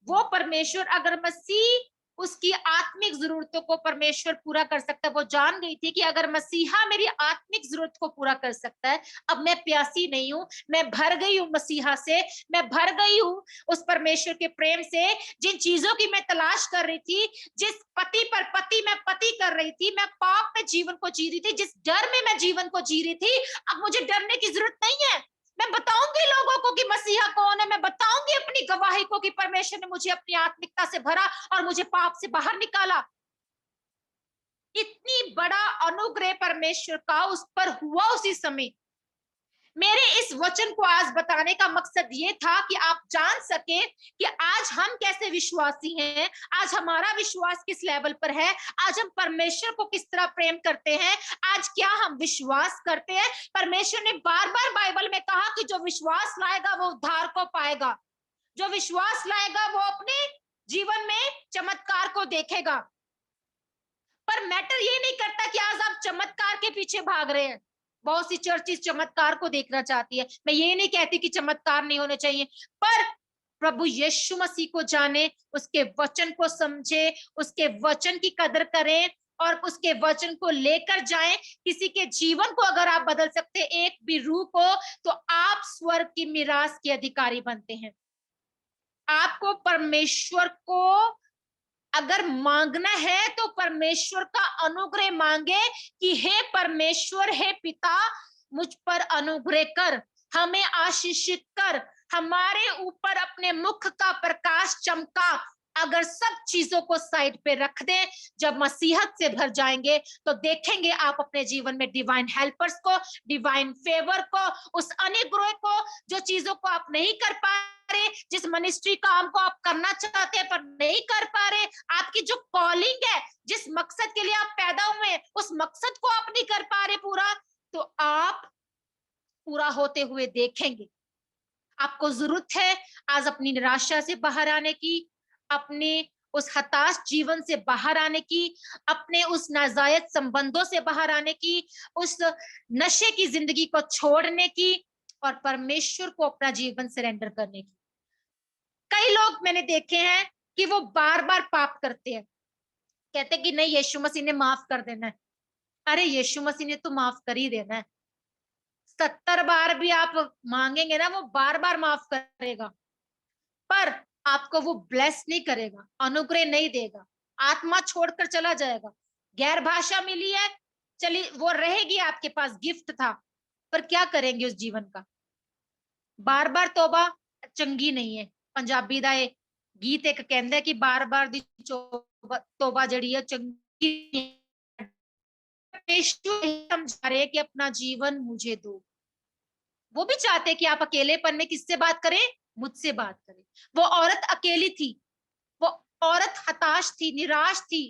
वो परमेश्वर अगर मसीह उसकी आत्मिक जरूरतों को परमेश्वर पूरा कर सकता है, वो जान गई थी कि अगर मसीहा मेरी आत्मिक जरूरत को पूरा कर सकता है, अब मैं प्यासी नहीं हूं, मैं भर गई हूं मसीहा से, मैं भर गई हूं उस परमेश्वर के प्रेम से। जिन चीजों की मैं तलाश कर रही थी, जिस पति पर पति मैं पति कर रही थी, मैं पाप में जीवन को जी रही थी, जिस डर में मैं जीवन को जी रही थी, अब मुझे डरने की जरूरत नहीं है। मैं बताऊंगी लोगों को कि मसीहा कौन है, मैं बताऊंगी अपनी गवाही को कि परमेश्वर ने मुझे अपनी आत्मिकता से भरा और मुझे पाप से बाहर निकाला। इतनी बड़ा अनुग्रह परमेश्वर का उस पर हुआ उसी समय। मेरे इस वचन को आज बताने का मकसद ये था कि आप जान सके कि आज हम कैसे विश्वासी हैं, आज हमारा विश्वास किस लेवल पर है, आज हम परमेश्वर को किस तरह प्रेम करते हैं, आज क्या हम विश्वास करते हैं। परमेश्वर ने बार बार बाइबल में कहा कि जो विश्वास लाएगा वो उद्धार को पाएगा, जो विश्वास लाएगा वो अपने जीवन में चमत्कार को देखेगा। पर मैटर ये नहीं करता कि आज आप चमत्कार के पीछे भाग रहे हैं। बहुत सी चर्चिस चमत्कार को देखना चाहती है, मैं ये नहीं कहती कि चमत्कार नहीं होने चाहिए, पर प्रभु यीशु मसीह को जाने, उसके वचन को समझे, उसके वचन की कदर करें और उसके वचन को लेकर जाएं। किसी के जीवन को अगर आप बदल सकते एक भी रूह को, तो आप स्वर्ग की मीरास के अधिकारी बनते हैं। आपको परमेश्वर को अगर मांगना है तो परमेश्वर का अनुग्रह मांगे कि हे परमेश्वर, हे पिता, मुझ पर अनुग्रह कर, हमें आशीषित कर, हमारे ऊपर अपने मुख का प्रकाश चमका। अगर सब चीजों को साइड पे रख दें, जब मसीहत से भर जाएंगे तो देखेंगे आप अपने जीवन में डिवाइन हेल्पर्स को, डिवाइन फेवर को, उस अनुग्रह को, जो चीजों को आप नहीं कर पा रहे, जिस मिनिस्ट्री काम को आप करना चाहते हैं पर नहीं कर पा रहे, आपकी जो कॉलिंग है, जिस मकसद के लिए आप पैदा हुए हैं, उस मकसद को आप नहीं कर पा रहे पूरा, तो आप पूरा होते हुए देखेंगे। आपको जरूरत है आज अपनी निराशा से बाहर आने की, अपने उस हताश जीवन से बाहर आने की, अपने उस नाजायज संबंधों से बाहर आने की, उस नशे की जिंदगी को छोड़ने की और परमेश्वर को अपना जीवन सरेंडर करने की। कई लोग मैंने देखे हैं कि वो बार बार पाप करते हैं, कहते कि नहीं यीशु मसीह ने माफ कर देना है। अरे यीशु मसीह ने तो माफ कर ही देना है, 70 बार भी आप मांगेंगे ना, वो बार बार माफ करेगा, पर आपको वो ब्लेस नहीं करेगा, अनुग्रह नहीं देगा, आत्मा छोड़कर चला जाएगा। गैर भाषा मिली है, चली वो रहेगी आपके पास, गिफ्ट था, पर क्या करेंगे उस जीवन का। बार बार तौबा चंगी नहीं है। पंजाबी दा गीत एक कहंदा है कि बार बार दी तौबा जड़ी है चंगी। समझा रहे कि अपना जीवन मुझे दो। वो भी चाहते कि आप अकेलेपन में किससे बात करें, मुझसे बात करें। वो औरत अकेली थी, वो औरत हताश थी, निराश थी,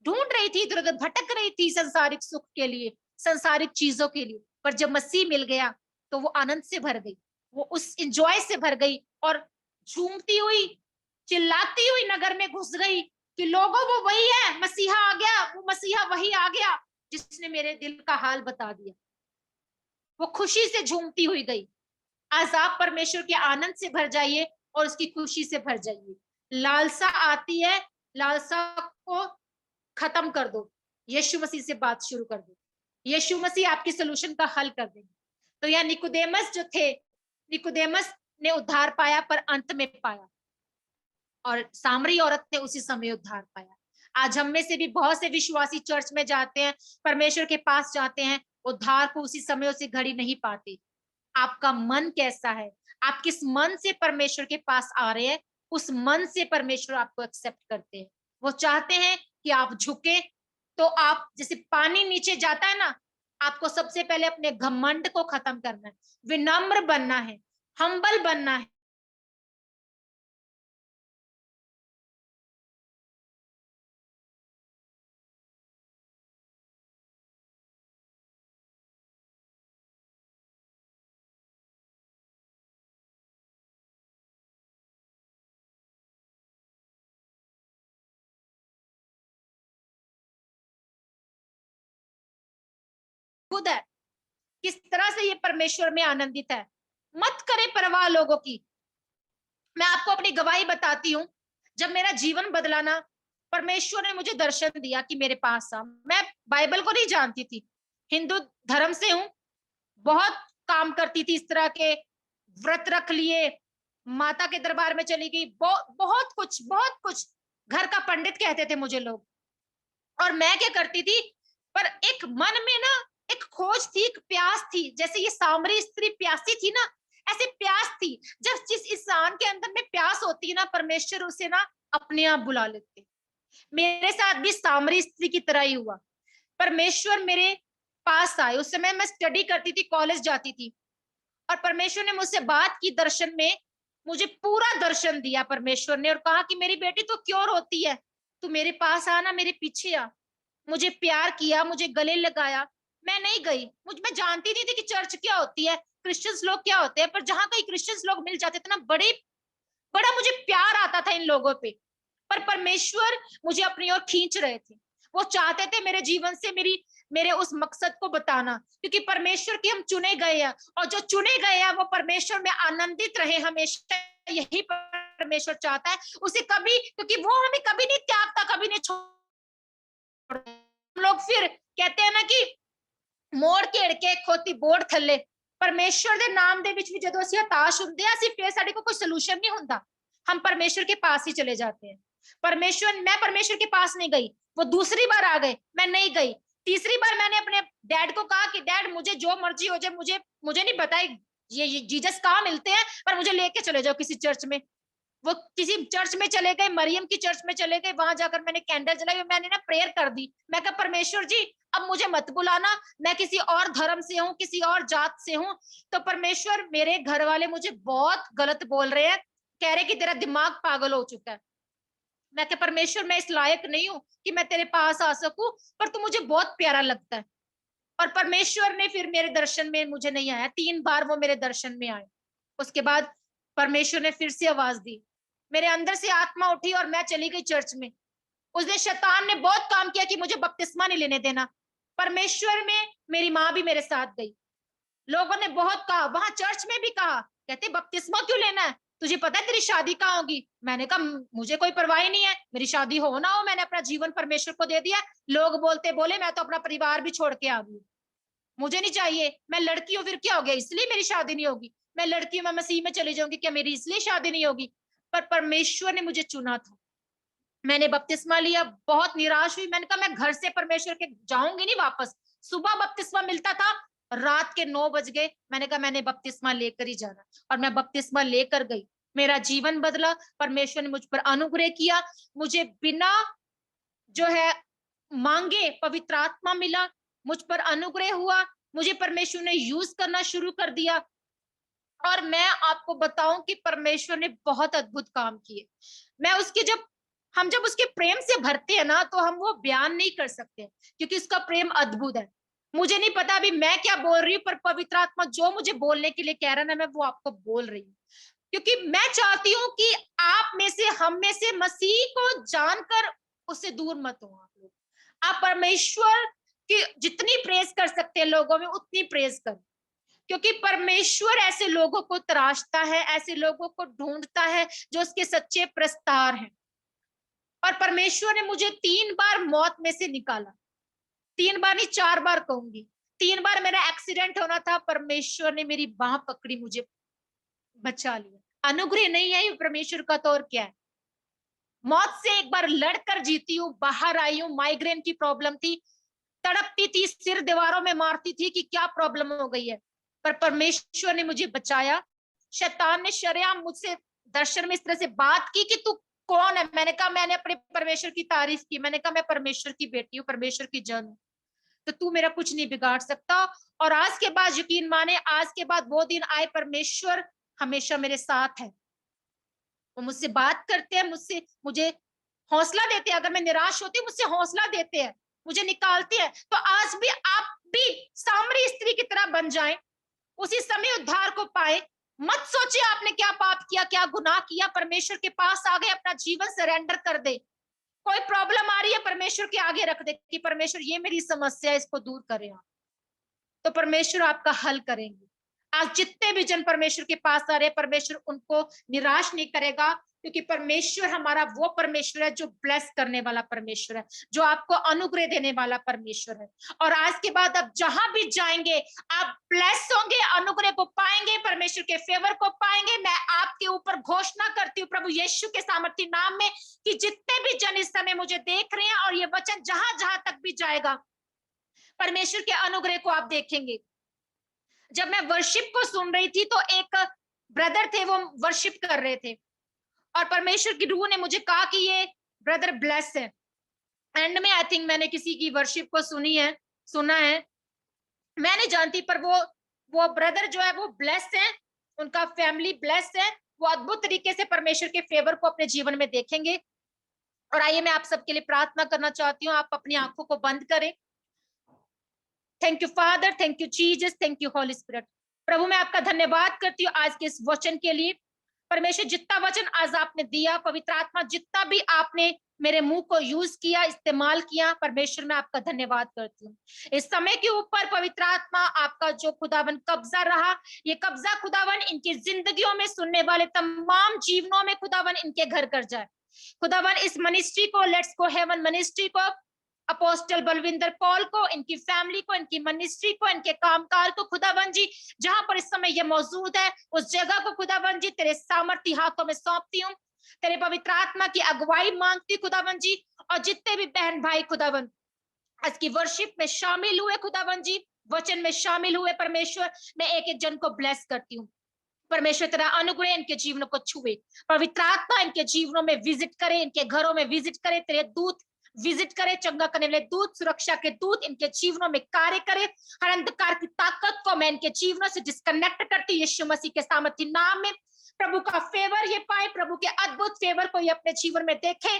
ढूंढ रही थी, इधर उधर भटक रही थी संसारिक सुख के लिए, संसारिक चीजों के लिए, पर जब मसीह मिल गया तो वो आनंद से भर गई, वो उस इंजॉय से भर गई और झूमती हुई, चिल्लाती हुई नगर में घुस गई कि लोगों वो वही है, मसीहा आ गया, वो मसीहा वही आ गया जिसने मेरे दिल का हाल बता दिया। वो खुशी से झूमती हुई गई। आज आप परमेश्वर के आनंद से भर जाइए और उसकी खुशी से भर जाइए। लालसा आती है, लालसा को खत्म कर दो, यीशु मसीह से बात शुरू कर दो, यीशु मसीह आपकी सोल्यूशन का हल कर देंगे। तो यह निकोदेमस जो थे, निकोदेमस ने उद्धार पाया पर अंत में पाया, और सामरी औरत ने उसी समय उद्धार पाया। आज हम में से भी बहुत से विश्वासी चर्च में जाते हैं, परमेश्वर के पास जाते हैं, उद्धार को उसी समय उसी घड़ी नहीं पाते। आपका मन कैसा है, आप किस मन से परमेश्वर के पास आ रहे हैं, उस मन से परमेश्वर आपको एक्सेप्ट करते हैं। वो चाहते हैं कि आप झुके, तो आप जैसे पानी नीचे जाता है ना, आपको सबसे पहले अपने घमंड को खत्म करना है, विनम्र बनना है, हम्बल बनना है। खुद है, किस तरह से ये परमेश्वर में आनंदित है। मत करे परवाह लोगों की। मैं आपको अपनी गवाही बताती हूँ, जब मेरा जीवन बदला ना, परमेश्वर ने मुझे दर्शन दिया कि मेरे पास आ। मैं बाइबल को नहीं जानती थी, हिंदू धर्म से हूँ, बहुत काम करती थी इस तरह के, व्रत रख लिए, माता के दरबार में चली गई, बहुत कुछ, बहुत कुछ। घर का पंडित कहते थे मुझे लोग। और मैं क्या करती थी, पर एक मन में ना एक खोज थी, एक प्यास थी, जैसे ये सामरी स्त्री प्यासी थी ना, ऐसे प्यास थी। जब जिस इंसान के अंदर में प्यास होती है ना, परमेश्वर उसे ना अपने आप बुला लेते। मेरे साथ भी सामरी स्त्री की तरह ही हुआ। परमेश्वर मेरे पास आए। उस समय मैं स्टडी करती थी, कॉलेज जाती थी, और परमेश्वर ने मुझसे बात की दर्शन में, मुझे पूरा दर्शन दिया परमेश्वर ने, और कहा कि मेरी बेटी तो क्यों रोती है, तू मेरे पास आना, मेरे पीछे आ। मुझे प्यार किया, मुझे गले लगाया। मैं नहीं गई, मैं जानती नहीं थी कि चर्च क्या होती है, क्रिश्चियंस लोग क्या होते हैं, पर जहां कहीं क्रिश्चियंस लोग मिल जाते थे ना, बड़ा मुझे प्यार आता था इन लोगों पे। पर परमेश्वर मुझे अपनी ओर खींच रहे थे। वो चाहते थे मेरे जीवन से मेरे उस मकसद को बताना, क्योंकि परमेश्वर के हम चुने गए हैं, और जो चुने गए हैं वो परमेश्वर में आनंदित रहे हमेशा। यही परमेश्वर चाहता है उसे कभी, क्योंकि वो हमें कभी नहीं त्यागता, कभी नहीं छोड़। हम लोग फिर कहते हैं ना कि मोड़ घेड़ के खोती बोर्ड थल्ले। परमेश्वर ਦੇ ਨਾਮ ਦੇ ਵਿੱਚ ਵੀ ਜਦੋਂ ਅਸੀਂ ਹਤਾਸ਼ ਹੁੰਦੇ ਆ, ਅਸੀਂ ਫਿਰ ਸਾਡੇ ਕੋਲ ਕੋਈ सलूशन नहीं ਹੁੰਦਾ। हम परमेश्वर के पास ही चले जाते हैं। मैं परमेश्वर के पास नहीं गई, वो दूसरी बार आ गए, मैं नहीं गई। तीसरी बार मैंने अपने डैड को कहा कि डैड मुझे जो मर्जी हो जाए, मुझे नहीं पता ये जीसस कहाँ मिलते हैं, पर मुझे लेके चले जाओ किसी चर्च में। वो किसी चर्च में चले गए, मरियम की चर्च में चले गए, वहां जाकर मैंने कैंडल जलाई, मैंने ना प्रेयर कर दी। मैं कहा परमेश्वर जी अब मुझे मत बुलाना, मैं किसी और धर्म से हूँ, किसी और जात से हूँ। तो परमेश्वर, मेरे घर वाले मुझे बहुत गलत बोल रहे हैं, कह रहे कि तेरा दिमाग पागल हो चुका है। मैं कहा परमेश्वर मैं इस लायक नहीं हूँ कि मैं तेरे पास आ सकूं, पर तू मुझे बहुत प्यारा लगता है। और परमेश्वर ने फिर मेरे दर्शन में मुझे नहीं आया, 3 बार वो मेरे दर्शन में आए। उसके बाद परमेश्वर ने फिर से आवाज दी, मेरे अंदर से आत्मा उठी और मैं चली गई चर्च में। उस दिन शैतान ने बहुत काम किया कि मुझे बपतिस्मा नहीं लेने देना। परमेश्वर में मेरी माँ भी मेरे साथ गई। लोगों ने बहुत कहा, वहां चर्च में भी कहा, कहते बपतिस्मा क्यों लेना है, तुझे पता है तेरी शादी कहाँ होगी। मैंने कहा मुझे कोई परवाह नहीं है, मेरी शादी हो ना हो, मैंने अपना जीवन परमेश्वर को दे दिया। लोग बोलते बोले, मैं तो अपना परिवार भी छोड़ के आ गई, मुझे नहीं चाहिए। मैं लड़की हूँ, फिर क्या हो गया, इसलिए मेरी शादी नहीं होगी। मैं लड़की हूँ, मैं मसीह में चली जाऊंगी, क्या मेरी इसलिए शादी नहीं होगी। पर परमेश्वर ने मुझे चुना था। मैंने बपतिस्मा लिया, बहुत निराश हुई। मैंने कहा मैं घर से परमेश्वर के जाऊंगी नहीं वापस। सुबह बपतिस्मा मिलता था, रात के 9 बज गए। मैंने कहा मैंने बपतिस्मा लेकर ही जाना, और मैं बपतिस्मा लेकर गई। मेरा जीवन बदला, परमेश्वर ने मुझ पर अनुग्रह किया। मुझे बिना जो है मांगे पवित्र आत्मा मिला, मुझ पर अनुग्रह हुआ, मुझे परमेश्वर ने यूज करना शुरू कर दिया। और मैं आपको बताऊं कि परमेश्वर ने बहुत अद्भुत काम किए। मैं उसके जब उसके प्रेम से भरते हैं ना, तो हम वो बयान नहीं कर सकते, क्योंकि उसका प्रेम अद्भुत है। मुझे नहीं पता अभी मैं क्या बोल रही हूँ, पर पवित्र आत्मा जो मुझे बोलने के लिए कह रहा है ना, मैं वो आपको बोल रही हूँ। क्योंकि मैं चाहती हूँ कि आप में से, हम में से मसीह को जानकर उससे दूर मत हो। आप लोग, आप परमेश्वर की जितनी प्रेज कर सकते हैं लोगों में, उतनी प्रेज कर, क्योंकि परमेश्वर ऐसे लोगों को तराशता है, ऐसे लोगों को ढूंढता है जो उसके सच्चे प्रस्तार हैं। और परमेश्वर ने मुझे 3 बार मौत में से निकाला। 3 बार नहीं, 4 बार कहूंगी। 3 बार मेरा एक्सीडेंट होना था, परमेश्वर ने मेरी बाह पकड़ी, मुझे बचा लिया। अनुग्रह नहीं है परमेश्वर का, तो और क्या है। मौत से एक बार लड़कर जीती हूँ, बाहर आई हूँ। माइग्रेन की प्रॉब्लम थी, तड़पती थी, सिर दीवारों में मारती थी कि क्या प्रॉब्लम हो गई है, पर परमेश्वर ने मुझे बचाया। शैतान ने शरेआम मुझसे दर्शन में इस तरह से बात की कि तू कौन है। मैंने कहा मैंने अपने परमेश्वर की तारीफ की, मैंने कहा मैं परमेश्वर की बेटी हूँ, परमेश्वर की जन हूँ, तो तू मेरा कुछ नहीं बिगाड़ सकता। और आज के बाद यकीन माने, आज के बाद वो दिन आए, परमेश्वर हमेशा मेरे साथ है। वो मुझसे बात करते हैं, मुझे हौसला देते हैं। अगर मैं निराश होती हूँ, मुझसे हौसला देते हैं, मुझे निकालते हैं। तो आज भी आप भी सामरी स्त्री की तरह बन जाएं, उसी समय उद्धार को पाए। मत सोचिए आपने क्या पाप किया, क्या गुनाह किया। परमेश्वर के पास आ गए, अपना जीवन सरेंडर कर दे। कोई प्रॉब्लम आ रही है, परमेश्वर के आगे रख दे कि परमेश्वर ये मेरी समस्या है, इसको दूर करें आप। तो परमेश्वर आपका हल करेंगे। आज जितने भी जन परमेश्वर के पास आ रहे हैं, परमेश्वर उनको निराश नहीं करेगा, क्योंकि परमेश्वर हमारा वो परमेश्वर है जो ब्लेस करने वाला परमेश्वर है, जो आपको अनुग्रह देने वाला परमेश्वर है। और आज के बाद आप जहां भी जाएंगे आप ब्लेस होंगे, अनुग्रह को पाएंगे, परमेश्वर के फेवर को पाएंगे। मैं आपके ऊपर घोषणा करती हूँ प्रभु यीशु के सामर्थी नाम में कि जितने भी जन इस समय मुझे देख रहे हैं और ये वचन जहां जहां तक भी जाएगा, परमेश्वर के अनुग्रह को आप देखेंगे। जब मैं वर्शिप को सुन रही थी तो एक ब्रदर थे, वो वर्शिप कर रहे थे और परमेश्वर की रूह ने मुझे कहा कि ये ब्रदर ब्लेस है। एंड में आई थिंक मैंने किसी की वर्शिप को सुना है, मैं नहीं जानती, पर वो ब्रदर जो है वो ब्लेस है, उनका फैमिली ब्लेस है, वो अद्भुत तरीके से परमेश्वर के फेवर को अपने जीवन में देखेंगे। और आइए मैं आप सबके लिए प्रार्थना करना चाहती हूँ, आप अपनी आंखों को बंद करें। Thank you Father, thank you Jesus, thank you Holy Spirit. प्रभु मैं आपका धन्यवाद करती हूँ आज के इस वचन के लिए। परमेश्वर जितना वचन आज आपने दिया, पवित्र आत्मा जितना भी आपने मेरे मुंह को यूज किया, इस्तेमाल किया, परमेश्वर मैं आपका धन्यवाद करती हूँ। इस समय के ऊपर पवित्र आत्मा आपका जो खुदावन कब्जा रहा, ये कब्जा खुदावन इनकी जिंदगियों में, सुनने वाले तमाम जीवनों में खुदावन इनके घर कर जाए। खुदावन इस मिनिस्ट्री को, लेट्स गो हेवन मिनिस्ट्री को, अपोस्टल बलविंदर पॉल को, इनकी फैमिली को, इनकी मिनिस्ट्री को, इनके कामकाज को खुदावन जी जहां पर इस समय ये मौजूद है, उस जगह को खुदावन जी तेरे सामर्थी हाथों में सौंपती हूँ। तेरे पवित्र आत्मा की अगुवाई मांगती खुदावन जी। और जितने भी बहन भाई खुदावन आज की वर्शिप में शामिल हुए खुदावन जी, वचन में शामिल हुए, परमेश्वर मैं एक एक जन को ब्लेस करती हूँ। परमेश्वर तेरा अनुग्रह इनके जीवनों को छुए, पवित्र आत्मा इनके जीवनों में विजिट करे, इनके घरों में विजिट करे, तेरे दूत विजिट करे, चंगा करने वाले दूत, सुरक्षा के दूत इनके जीवनों में कार्य करे। हर अंधकार की ताकत को मैं इनके जीवनों से डिस्कनेक्ट करती हूँ यीशु मसीह के सामर्थी नाम में। प्रभु का फेवर ये पाए, प्रभु के अद्भुत फेवर को ये अपने जीवन में देखे,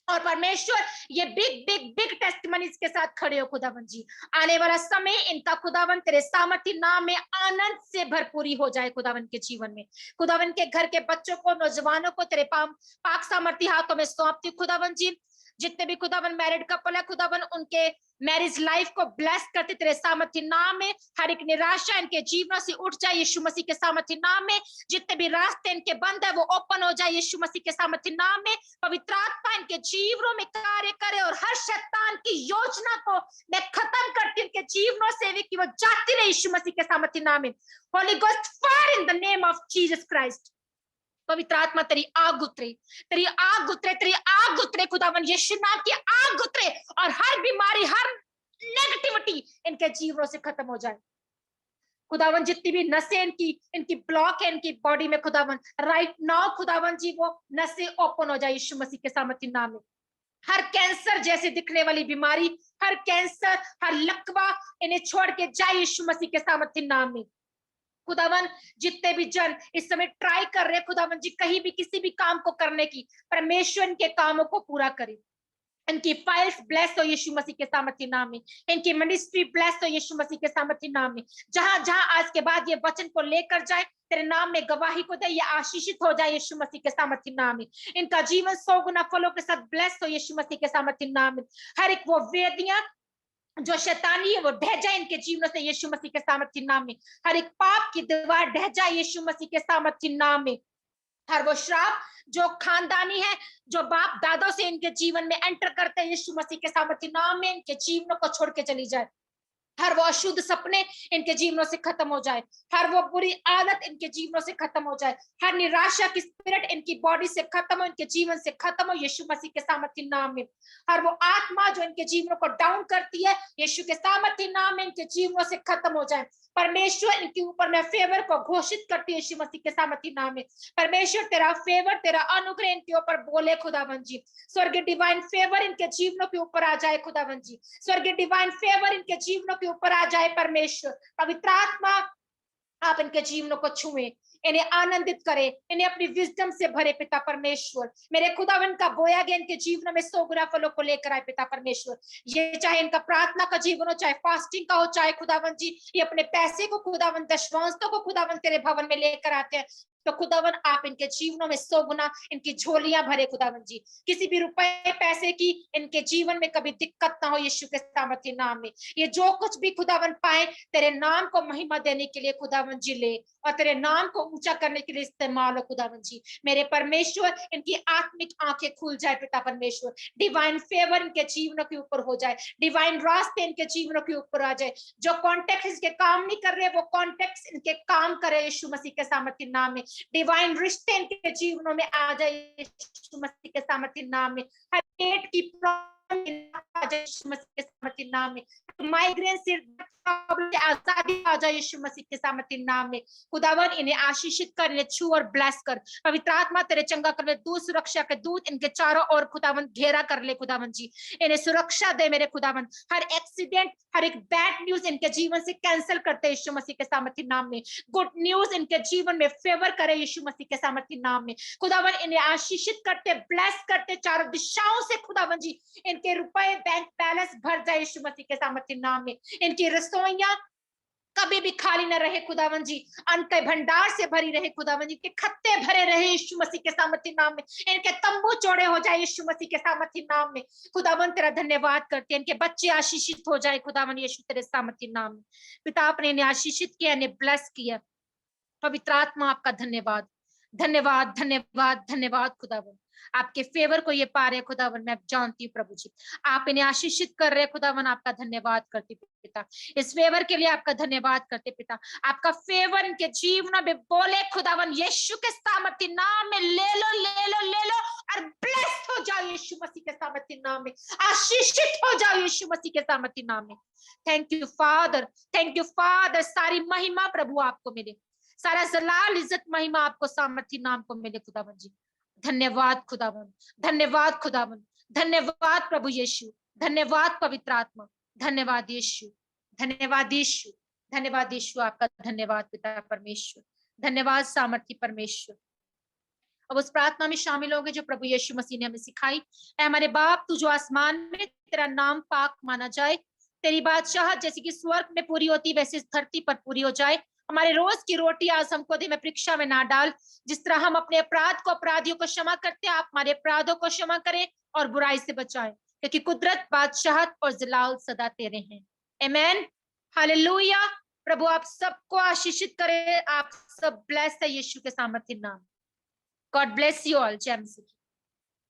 और परमेश्वर ये बिग बिग बिग टेस्टिमनीज के साथ खड़े हो खुदावन जी। आने वाला समय इनका खुदावन तेरे सामर्थी नाम में आनंद से भरपूरी हो जाए खुदावन के जीवन में। खुदावन के घर के बच्चों को, नौजवानों को तेरे पाक सामर्थी हाथों में सौंपती खुदावन जी। जितने भी खुदावन मैरिड कपल है खुदावन, उनके मैरिज लाइफ को ब्लेस करते तेरे सामर्थी नाम में। हर एक निराशा इनके जीवनों से उठ जाए यीशु मसीह के सामर्थी नाम में। जितने भी रास्ते इनके बंद है वो ओपन हो जाए यीशु मसीह के सामर्थी नाम में। पवित्र आत्मा इनके जीवनों में कार्य करे और हर शैतान की योजना को मैं खत्म करती हूँ इनके जीवनों से, कि वो जाती रहे यीशु मसीह के सामर्थी नाम में। Holi ghost fire in the name of Jesus Christ. पवित्र आत्मा तेरी आग उतरे, तेरी आग उतरे, तेरी आग उतरे खुदावन, यीशु नाम की आग उतरे और हर बीमारी, हर नेगेटिविटी इनके जीवनों से खत्म हो जाए खुदावन। जितनी भी नसें इनकी ब्लॉक है इनकी बॉडी में खुदावन, राइट नाउ खुदावन जी वो नसें ओपन हो जाए यीशु मसीह के सामर्थी नाम में। हर कैंसर जैसे दिखने वाली बीमारी, हर कैंसर, हर लकवा इन्हें छोड़ के जाए यीशु मसीह के सामर्थी नाम में। खुदावन जितने भी जन इस समय ट्राई कर रहे हैं खुदावन जी कहीं भी किसी भी काम को करने की, परमेश्वर इनके कामों को पूरा करे। इनकी फाइल्स ब्लेस हो यीशु मसीह के सामर्थी नाम में। इनकी मिनिस्ट्री ब्लेस हो यीशु मसीह के सामर्थी नाम में। जहां जहां आज के बाद ये वचन को लेकर जाए, तेरे नाम में गवाही को दे, ये आशीषित हो जाए यीशु मसीह के सामर्थी नाम में। इनका जीवन 100 गुना फलों के साथ ब्लेस हो यीशु मसीह के सामर्थी नाम में। हर एक वो वेदियां जो शैतानी है वो ढह जाए इनके जीवन से यीशु मसीह के सामर्थी नाम में। हर एक पाप की दीवार ढह जाए यीशु मसीह के सामर्थी नाम में। हर वो श्राप जो खानदानी है, जो बाप दादों से इनके जीवन में एंटर करते हैं यीशु मसीह के सामर्थी नाम में, इनके जीवनों को छोड़ के चली जाए। हर वो अशुद्ध सपने इनके जीवनों से खत्म हो जाए, हर वो बुरी आदत इनके जीवनों से खत्म हो जाए, हर निराशा की स्पिरिट इनकी बॉडी से खत्म हो, इनके जीवन से खत्म हो यीशु मसीह के सामर्थी नाम में। हर वो आत्मा जो इनके जीवनों को डाउन करती है यीशु के सामर्थी नाम में इनके जीवनों से खत्म हो जाए। परमेश्वर इनके ऊपर मैं फेवर को घोषित करती हूँ यीशु मसीह के सामर्थी नाम में। परमेश्वर तेरा फेवर, तेरा अनुग्रह इनके ऊपर बोले खुदावन जी। स्वर्गीय डिवाइन फेवर इनके जीवनों के ऊपर आ जाए खुदावन जी। स्वर्गीय डिवाइन फेवर इनके जीवनों के ऊपर आ जाए परमेश्वर। पवित्र आत्मा आप इनके जीवनों को छुए, इन्हें आनंदित करे, इन्हें अपनी विजडम से भरे पिता परमेश्वर। मेरे खुदावन का बोया गया इनके जीवन में 100 गुना फलों को लेकर आए पिता परमेश्वर। ये चाहे इनका प्रार्थना का जीवन हो, चाहे फास्टिंग का हो, चाहे खुदावन जी ये अपने पैसे को खुदावन दशवांशों को खुदावन तेरे भवन में लेकर आते हैं, तो खुदावन आप इनके जीवनों में 100 गुना इनकी झोलियां भरे खुदावन जी। किसी भी रुपए पैसे की इनके जीवन में कभी दिक्कत ना हो यीशु के सामर्थ्य नाम में। ये जो कुछ भी खुदावन पाए तेरे नाम को महिमा देने के लिए खुदावन जी ले, और तेरे नाम को ऊंचा करने के लिए इस्तेमाल हो खुदावन जी। मेरे परमेश्वर इनकी आत्मिक आंखें खुल जाए पिता परमेश्वर, डिवाइन फेवर इनके जीवनों के ऊपर हो जाए, डिवाइन रास्ते इनके जीवनों के ऊपर आ जाए। जो कॉन्टेक्ट इसके काम नहीं कर रहे वो कॉन्टेक्ट इनके काम करे यीशु मसीह के सामर्थ्य नाम में। डिवाइन रिश्ते इनके जीवनों में आ जाए यीशु मसीह के सामर्थ्य नाम में। हर पेट की प्रॉब्लम आ जाए यीशु मसीह के सामर्थ्य नाम में। माइग्रेन सिर आजादी आ जाए यीशु मसीह के सामर्थ्य नाम में। खुदावन इन्हें आशीषित कर, इन्हें छू और ब्लेस कर। पवित्र आत्मा तेरे चंगा कर ले, दूत सुरक्षा के दूत इनके चारों ओर खुदावन घेरा कर ले खुदावन जी। इन्हें सुरक्षा दे मेरे खुदावन। हर एक्सीडेंट, हर एक बैड न्यूज इनके जीवन से कैंसिल करते यीशु मसीह के सामर्थ्य नाम में। गुड न्यूज इनके जीवन में फेवर करे यीशु मसीह के सामर्थ्य नाम में। खुदावन इन्हें आशीषित करते, ब्लेस करते चारों दिशाओं से खुदावन जी। इनके रुपए बैंक बैलेंस भर जाए यीशु मसीह के सामर्थ्य नाम में। इनकी रसोइयां कभी भी खाली न रहे खुदावन जी, अन्न के भंडार से भरी रहे खुदावन जी। के खत्ते भरे रहे यीशु मसीह के सामर्थ्य नाम में। इनके तंबू चौड़े हो जाए यीशु मसीह के सामर्थ्य नाम में। खुदावन तेरा धन्यवाद करते हैं। इनके बच्चे आशीषित हो जाए खुदावन यीशु तेरे सामर्थ्य नाम में। पिता आपने इन्हें आशीषित किया, इन्हें ब्लेस किया। पवित्र आत्मा आपका धन्यवाद, धन्यवाद, धन्यवाद, धन्यवाद खुदावन। आपके फेवर को ये पा रहे खुदावन, मैं जानती हूँ प्रभु जी। आप इन्हें आशीषित कर रहे खुदावन, आपका धन्यवाद करते पिता। इस फेवर के लिए आपका धन्यवाद करते पिता। आपका फेवर इनके जीवन में बोले खुदावन यीशु के सामर्थ्य नाम में। ले लो, ले लो, ले लो और ब्लेस हो जाओ यीशु मसीह के सामर्थ्य नाम में। आशीषित हो जाओ यीशु मसीह के सामर्थ्य नाम में। Thank you Father, thank you father. सारी महिमा प्रभु आपको मिले, सारा जलाल इज्जत महिमा आपको सामर्थ्य नाम को मिले खुदावन जी। धन्यवाद खुदावन, धन्यवाद खुदावन, धन्यवाद प्रभु यीशु, धन्यवाद पवित्र आत्मा, धन्यवाद यीशु, धन्यवाद यीशु, धन्यवाद यीशु। आपका धन्यवाद पिता परमेश्वर, धन्यवाद सामर्थ्य परमेश्वर। अब उस प्रार्थना में शामिल होंगे जो प्रभु यीशु मसीह ने हमें सिखाई। ऐ हमारे बाप तू जो आसमान में, तेरा नाम पाक माना जाए, तेरी बादशाहत जैसे कि स्वर्ग में पूरी होती वैसे इस धरती पर पूरी हो जाए। हमारे रोज की रोटी आज हमको दे, मैं परीक्षा में ना डाल। जिस तरह हम अपने अपराध को अपराधियों को क्षमा करते हैं, आप हमारे अपराधों को क्षमा करें और बुराई से बचाएं, क्योंकि कुदरत, बादशाहत और जलाल सदा तेरे हैं। आमीन, हालेलुया। प्रभु आप सबको आशीषित करे, आप सब ब्लेस है यीशु के सामर्थ्य नाम। God bless you all. जय मसीह।